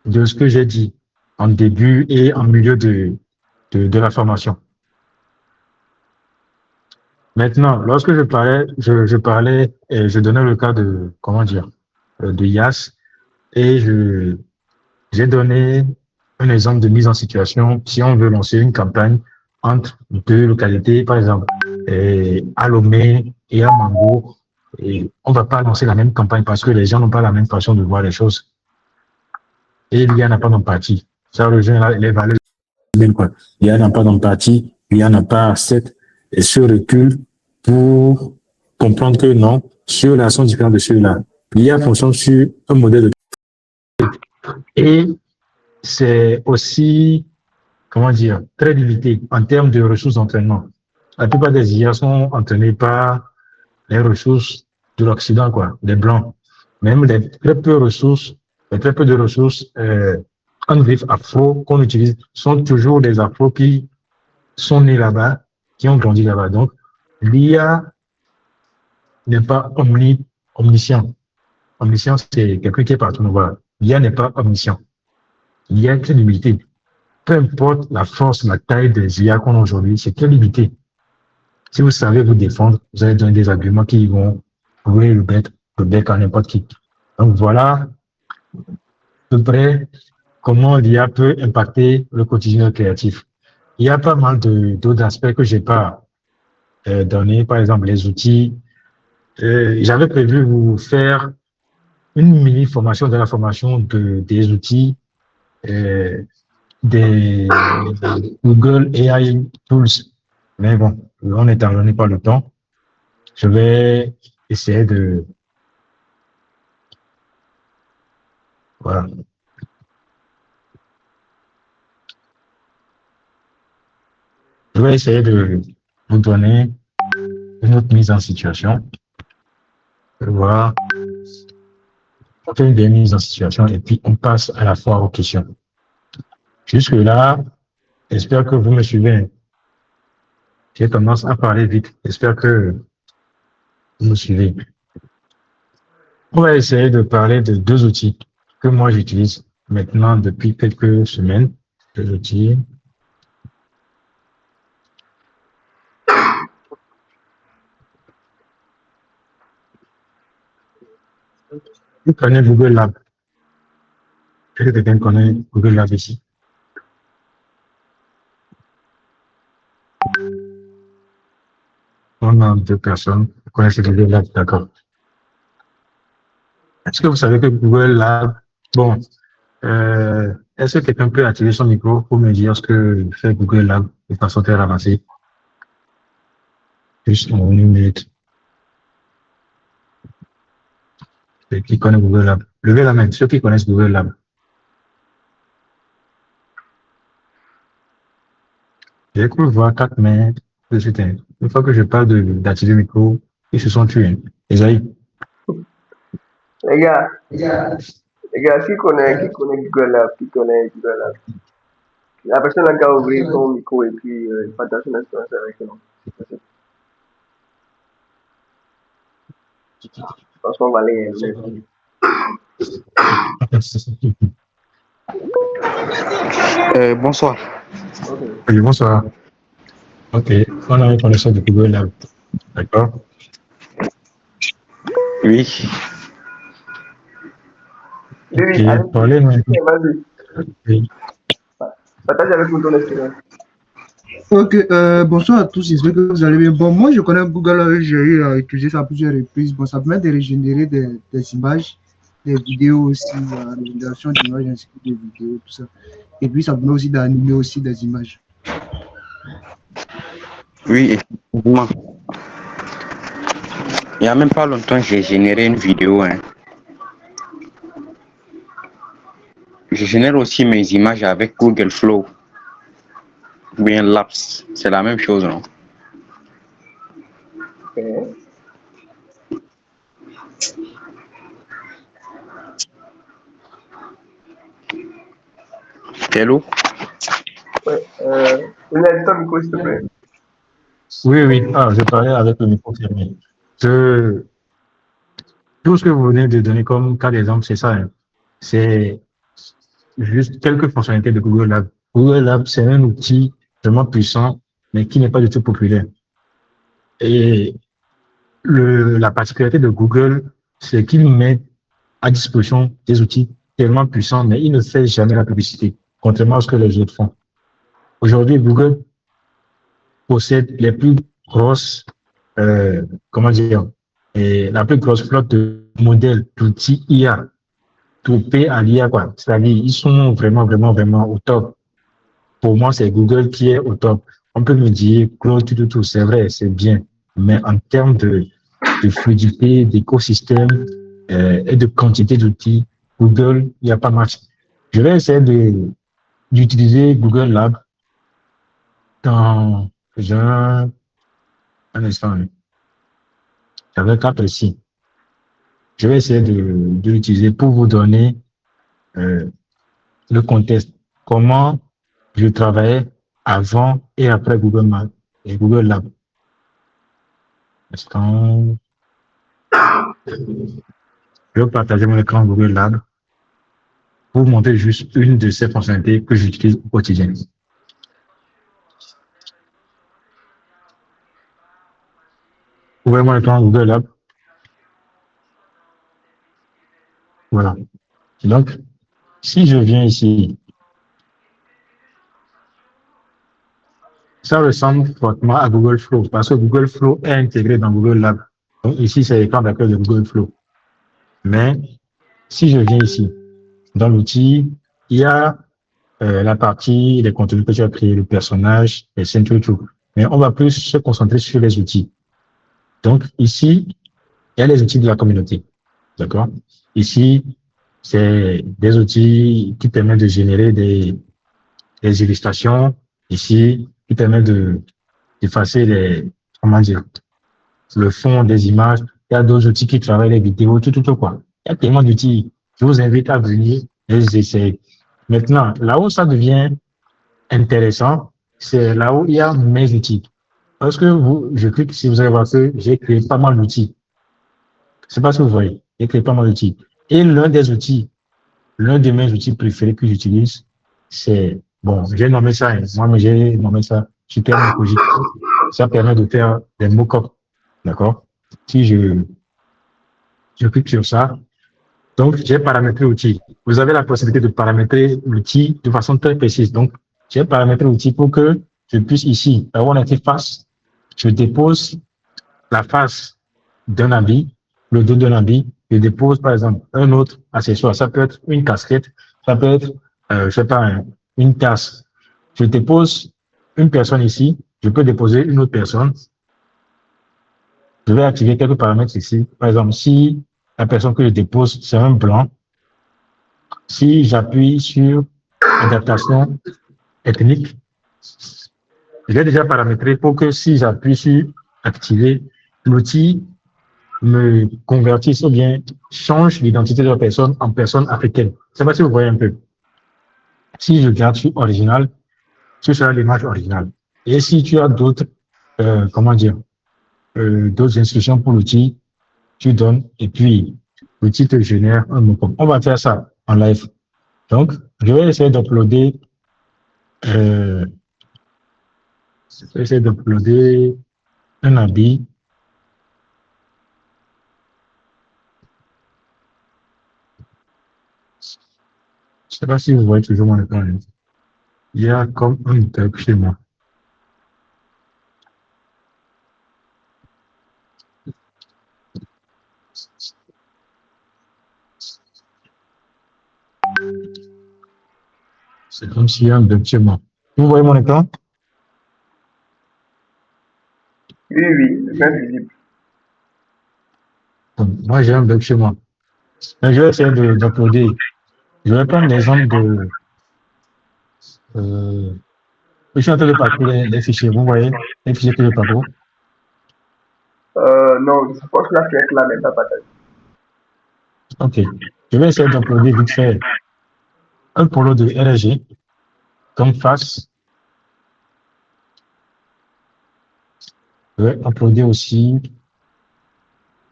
de ce que j'ai dit en début et en milieu de la formation. Maintenant, lorsque je parlais et je donnais le cas de, comment dire, de IAS, et j'ai donné un exemple de mise en situation si on veut lancer une campagne entre deux localités, par exemple, à Lomé et à Mango. Et on ne va pas lancer la même campagne parce que les gens n'ont pas la même façon de voir les choses. Et l'IA n'a pas d'empathie. Ça rejoint les valeurs. L'IA n'a pas d'empathie, l'IA n'a pas cette et ce recul pour comprendre que non, ceux-là sont différents de ceux-là. L'IA fonctionne sur un modèle de... Et c'est aussi, comment dire, très limité en termes de ressources d'entraînement. La plupart des IA sont entraînées par les ressources de l'Occident, quoi, des Blancs. Même les très peu de ressources en griffe afro qu'on utilise sont toujours des afros qui sont nés là-bas, qui ont grandi là-bas. Donc, l'IA n'est pas omniscient. Omniscient, c'est quelqu'un qui est partout. Voilà. L'IA n'est pas omniscient. L'IA est très limité. Peu importe la force, la taille des IA qu'on a aujourd'hui, c'est très limité. Si vous savez vous défendre, vous allez donner des arguments qui vont ouvrir le bec à n'importe qui. Donc voilà, à peu près, comment l'IA peut impacter le quotidien créatif. Il y a pas mal d'autres aspects que j'ai pas donnés, par exemple les outils. J'avais prévu vous faire une mini formation de la formation des outils, des Google AI Tools. Mais bon, on n'est pas le temps. Je vais essayer de... Voilà. Je vais essayer de vous donner une autre mise en situation. Voilà. On fait une mise en situation et puis on passe à la fois aux questions. Jusque-là, j'espère que vous me suivez. J'ai tendance à parler vite. J'espère que vous me suivez. On va essayer de parler de deux outils que moi j'utilise maintenant depuis quelques semaines. Deux outils. Vous connaissez Google Lab. Est-ce que quelqu'un connaît Google Lab ici? On a deux personnes qui connaissent Google Lab, d'accord. Est-ce que vous savez que Google Lab, bon, est-ce que quelqu'un peut activer son micro pour me dire ce que fait Google Lab de façon très avancée? Juste en une minute. Qui connaît Google Lab? Levez la main, ceux qui connaissent Google Lab. J'ai cru voir 4 mains. Une fois que je parle d'activer le micro, ils se sont tués. Esaïe. Les gars, qui connaît Google Lab, qui connaît Google Lab. La personne a qu'à ouvrir son micro et puis partager son expérience avec nous. Parce qu'on va aller. Bonsoir. Okay. Oui, bonsoir. Ok, on a une connexion de Google Lab. D'accord. Oui. Oui, Ok, oui, allez-y. parlez maintenant. Vas-y. Oui. Partage avec nous ton expérience. Ok, bonsoir à tous, j'espère que vous allez bien. Bon, moi je connais Google, j'ai eu à utiliser ça à plusieurs reprises. Bon, ça permet de régénérer des images, des vidéos aussi, la régénération d'images ainsi que des vidéos, tout ça. Et puis ça permet aussi d'animer aussi des images. Oui, effectivement. Il n'y a même pas longtemps, j'ai généré une vidéo. Hein. Je génère aussi mes images avec Google Flow ou bien Labs. C'est la même chose, non? Ok. Hello? Ouais. Il y a ton micro, s'il te plaît. Oui, oui. Ah, je parlais avec le micro fermé. Je, tout ce que vous venez de donner comme cas d'exemple, c'est ça. Hein. C'est juste quelques fonctionnalités de Google Lab. Google Lab, c'est un outil vraiment puissant, mais qui n'est pas du tout populaire. Et la particularité de Google, c'est qu'il met à disposition des outils tellement puissants, mais il ne fait jamais la publicité, contrairement à ce que les autres font. Aujourd'hui, Google possède les plus grosses, comment dire, et la plus grosse flotte de modèles d'outils IA, toupés à l'IA, quoi. C'est-à-dire, ils sont vraiment, vraiment, vraiment au top. Pour moi, c'est Google qui est au top. On peut me dire, Claude, tout, c'est vrai, c'est bien. Mais en termes de fluidité, d'écosystème et de quantité d'outils, Google, il n'y a pas match. Je vais essayer d'utiliser Google Lab dans un instant. J'avais quatre ici. Je vais essayer de l'utiliser pour vous donner euh, le contexte. Comment je travaillais avant et après Google Maps et Google Lab. Instant, je vais partager mon écran Google Lab pour vous montrer juste une de ces fonctionnalités que j'utilise au quotidien. Ouvrez mon écran Google Lab. Voilà. Donc, si je viens ici, ça ressemble fortement à Google Flow parce que Google Flow est intégré dans Google Lab. Donc, ici, c'est l'écran d'accueil de Google Flow. Mais si je viens ici, dans l'outil, il y a la partie des contenus que tu as créés, le personnage, les scènes, tout. Mais on va plus se concentrer sur les outils. Donc, ici, il y a les outils de la communauté. D'accord? Ici, c'est des outils qui permettent de générer des illustrations. Ici, qui permettent d'effacer comment dire, le fond des images. Il y a d'autres outils qui travaillent les vidéos, tout, quoi. Il y a tellement d'outils. Je vous invite à venir et les essayer. Maintenant, là où ça devient intéressant, c'est là où il y a mes outils. Parce que je clique, si vous allez voir que j'ai créé pas mal d'outils. Je sais pas si vous voyez. J'ai créé pas mal d'outils. Et l'un de mes outils préférés que j'utilise, c'est, bon, j'ai nommé ça, hein, moi, mais j'ai nommé ça Super Mocoji. Ça permet de faire des mock-ups. D'accord? Si je clique sur ça, donc j'ai paramétré l'outil. Vous avez la possibilité de paramétrer l'outil de façon très précise. Donc, j'ai paramétré l'outil pour que je puisse ici, là où on a été face, je dépose la face d'un habit, le dos d'un habit, je dépose par exemple un autre accessoire. Ça peut être une casquette, ça peut être, je sais pas, une tasse. Je dépose une personne ici, je peux déposer une autre personne. Je vais activer quelques paramètres ici. Par exemple, si la personne que je dépose, c'est un blanc, si j'appuie sur adaptation ethnique, j'ai déjà paramétré pour que si j'appuie sur activer, l'outil me convertisse ou bien change l'identité de la personne en personne africaine. Je sais pas si vous voyez un peu. Si je garde sur original, ce sera l'image originale. Et si tu as d'autres, comment dire, d'autres instructions pour l'outil, tu donnes et puis l'outil te génère un mot. On va faire ça en live. Donc, je vais essayer d'uploader, euh, un habit. sais pas si vous voyez toujours mon écran. Il y a comme un tab chez moi. C'est comme s'il y a un bug chez moi. Vous voyez mon écran? Oui, oui, c'est bien visible. Moi, j'ai un bug chez moi. Mais je vais essayer d'uploader. Je vais prendre l'exemple de... je suis en train de parcourir les fichiers. Vous voyez les fichiers que je parcours? Non, je pense que la fenêtre là n'est pas partagée. OK. Je vais essayer d'uploader vite fait un polo de RG comme face. Je vais uploader aussi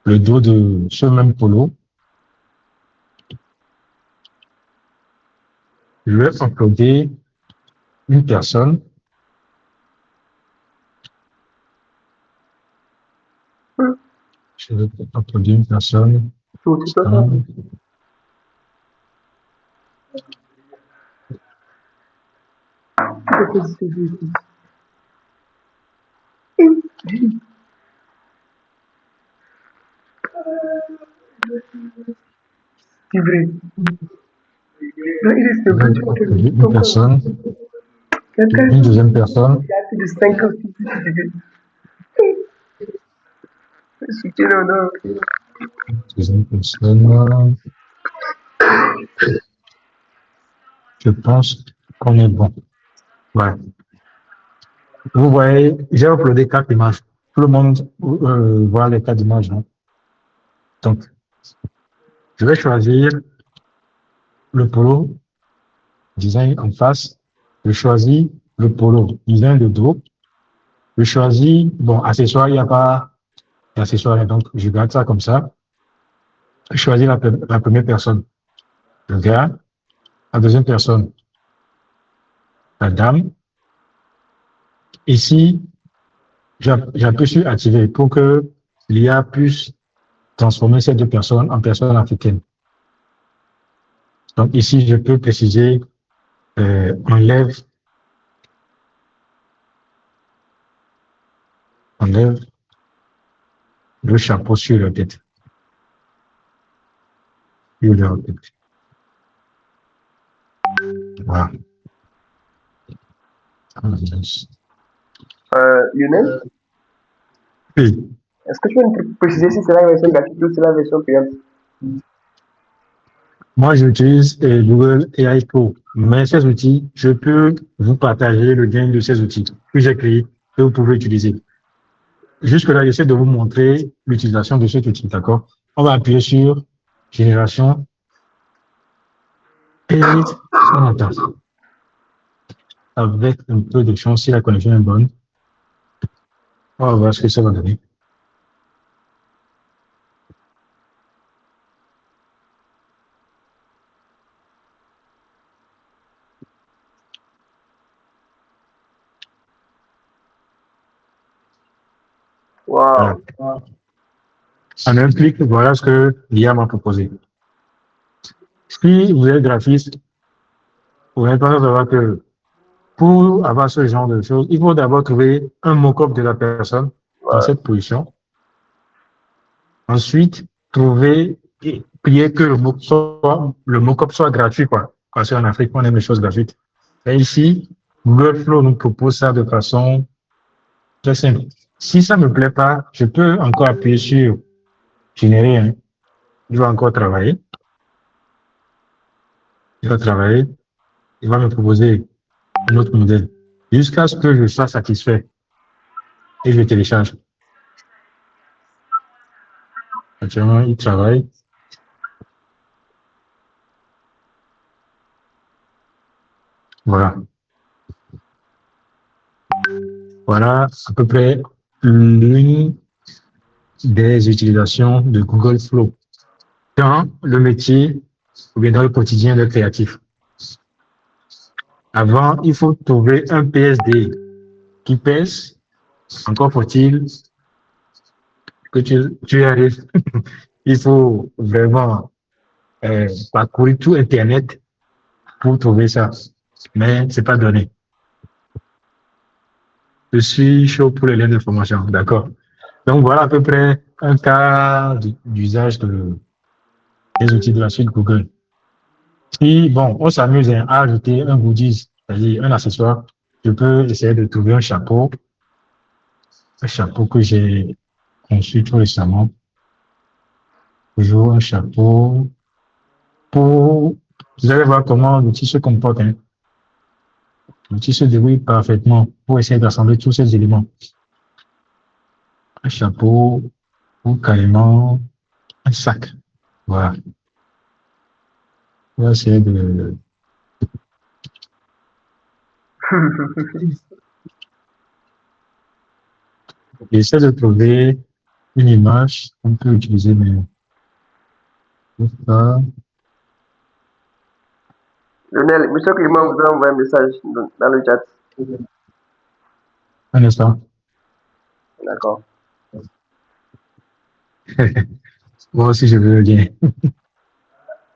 le dos de ce même polo. Je vais uploader une personne. Je vais uploader une personne. Tout, tu peux faire. C'est vrai. Là, il est Je vais simple, tu vas uploader faire une personne. quelqu'un Une deuxième personne. qui a plus de 5 ans. Soutien l'honneur. Deuxième personne. Je pense qu'on est bon. Ouais. Vous voyez, j'ai uploadé 4 images. Tout le monde voit les 4 images. Non? Donc, je vais choisir le polo design en face. Je choisis le polo design de dos. Je choisis, bon, accessoire, il n'y a pas d'accessoire, donc je garde ça comme ça. Je choisis la première personne. Je garde. La deuxième personne, la dame. Ici, j'appuie sur activer pour que l'IA puisse transformer ces deux personnes en personnes africaines. Donc ici, je peux préciser enlève le chapeau sur la tête. Voilà. Lionel, Oui. est-ce que tu peux me préciser si c'est la version gratuite ou c'est la version payante? Moi, j'utilise Google AI Pro, mais ces outils, je peux vous partager le lien de ces outils que j'ai créés que vous pouvez utiliser. Jusque-là, j'essaie de vous montrer l'utilisation de cet outil, d'accord? On va appuyer sur Génération et on entend. Avec un peu de chance, si la connexion est bonne, on va voir ce que ça va donner. Wow. Voilà. En un clic, voilà ce que l'IA m'a proposé. Si vous êtes graphiste, vous n'êtes pas savoir que pour avoir ce genre de choses, il faut d'abord trouver un mock-up de la personne dans cette position. Ensuite, trouver et prier que le mock-up soit gratuit, quoi. Parce qu'en Afrique, on aime les choses gratuites. Et ici, Google Flow nous propose ça de façon très simple. Si ça ne me plaît pas, je peux encore appuyer sur générer. Hein. Il va encore travailler. Il va travailler. Il va me proposer un autre modèle jusqu'à ce que je sois satisfait et je télécharge. Actuellement, il travaille. Voilà. Voilà à peu près l'une des utilisations de Google Flow dans le métier ou bien dans le quotidien de créatif. Avant, il faut trouver un PSD qui pèse. Encore faut-il que tu y arrives. Il faut vraiment parcourir tout Internet pour trouver ça. Mais c'est pas donné. Je suis chaud pour les liens d'information, d'accord. Donc voilà à peu près un cas d'usage des outils de la suite Google. Si, bon, on s'amuse à ajouter un goodies, c'est-à-dire un accessoire, je peux essayer de trouver un chapeau que j'ai conçu tout récemment. Toujours un chapeau pour, vous allez voir comment l'outil se comporte, hein. L'outil se débrouille parfaitement pour essayer d'assembler tous ces éléments. Un chapeau ou carrément un sac. Voilà. On va essayer de, j'essaie de trouver une image qu'on peut utiliser, mais ça, Lionel, Monsieur Clément vous a envoyé un message dans le chat. un instant. D'accord. Moi aussi, je veux bien.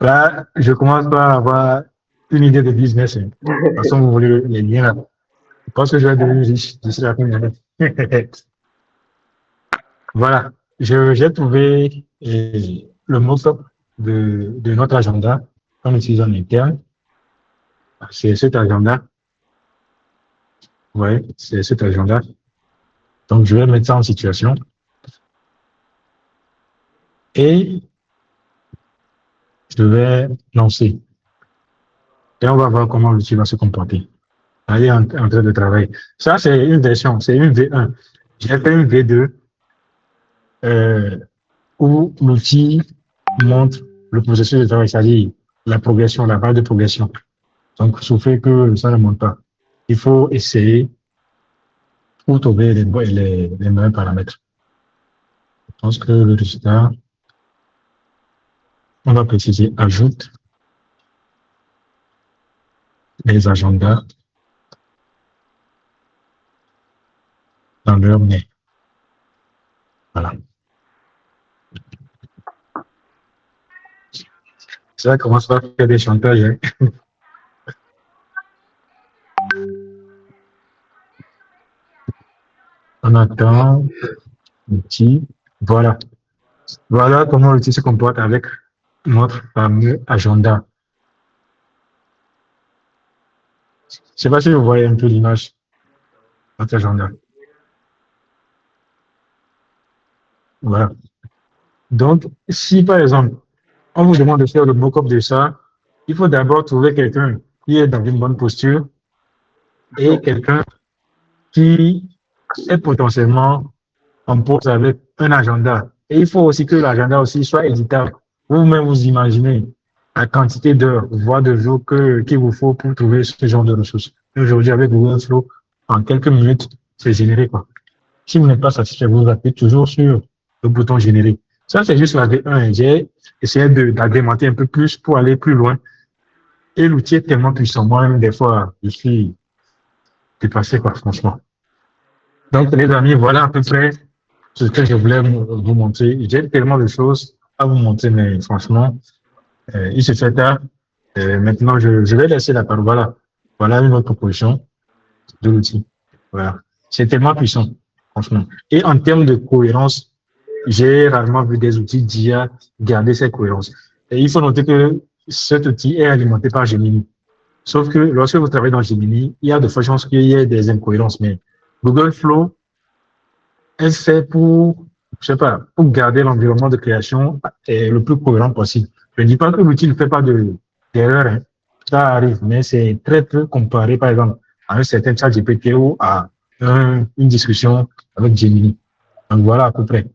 Là, je commence par avoir une idée de business, hein. De toute façon, vous voulez les liens là. Je pense que je vais devenir riche d'ici la fin de l'année. Voilà. J'ai trouvé le mock-up de notre agenda qu'on utilise en interne. C'est cet agenda. Ouais, c'est cet agenda. Donc, je vais mettre ça en situation. Et je vais lancer. Et on va voir comment l'outil va se comporter. Allez, en train de travailler. Ça, c'est une version, c'est une V1. J'ai fait une V2 où l'outil montre le processus de travail, c'est-à-dire la progression, la barre de progression. Donc, sauf que ça ne monte pas. Il faut essayer pour trouver les meilleurs paramètres. Je pense que le résultat, on va préciser ajoute les agendas dans leur main. Voilà. Ça commence par faire des chantages, hein. On attend l'outil. Voilà. Voilà comment l'outil se comporte avec notre fameux agenda. Je ne sais pas si vous voyez un peu l'image, notre agenda. Voilà. Donc, si par exemple, on vous demande de faire le mock-up de ça, il faut d'abord trouver quelqu'un qui est dans une bonne posture et quelqu'un qui est potentiellement en pose avec un agenda. Et il faut aussi que l'agenda aussi soit éditable. Vous-même, vous imaginez la quantité d'heures, voire de jours qu'il vous faut pour trouver ce genre de ressources. Aujourd'hui, avec Google Flow, en quelques minutes, c'est généré, quoi. Si vous n'êtes pas satisfait, vous appuyez toujours sur le bouton générer. Ça, c'est juste la V1. J'ai essayé d'agrémenter un peu plus pour aller plus loin. Et l'outil est tellement puissant. Moi-même, des fois, je suis dépassé, quoi, franchement. Donc, les amis, voilà à peu près ce que je voulais vous montrer. J'ai tellement de choses à vous montrer, mais franchement, il se fait tard. Maintenant, je vais laisser la parole. Voilà. Voilà une autre proposition de l'outil. Voilà. C'est tellement puissant, franchement. Et en termes de cohérence, j'ai rarement vu des outils d'IA garder cette cohérence. Et il faut noter que cet outil est alimenté par Gemini. Sauf que lorsque vous travaillez dans Gemini, il y a de fortes chances qu'il y ait des incohérences. Mais Google Flow est fait pour, je sais pas, pour garder l'environnement de création le plus cohérent possible. Je ne dis pas que l'outil ne fait pas d'erreur, hein. Ça arrive, mais c'est très peu comparé, par exemple, à un certain chat GPT ou à une discussion avec Gemini. Donc voilà à peu près.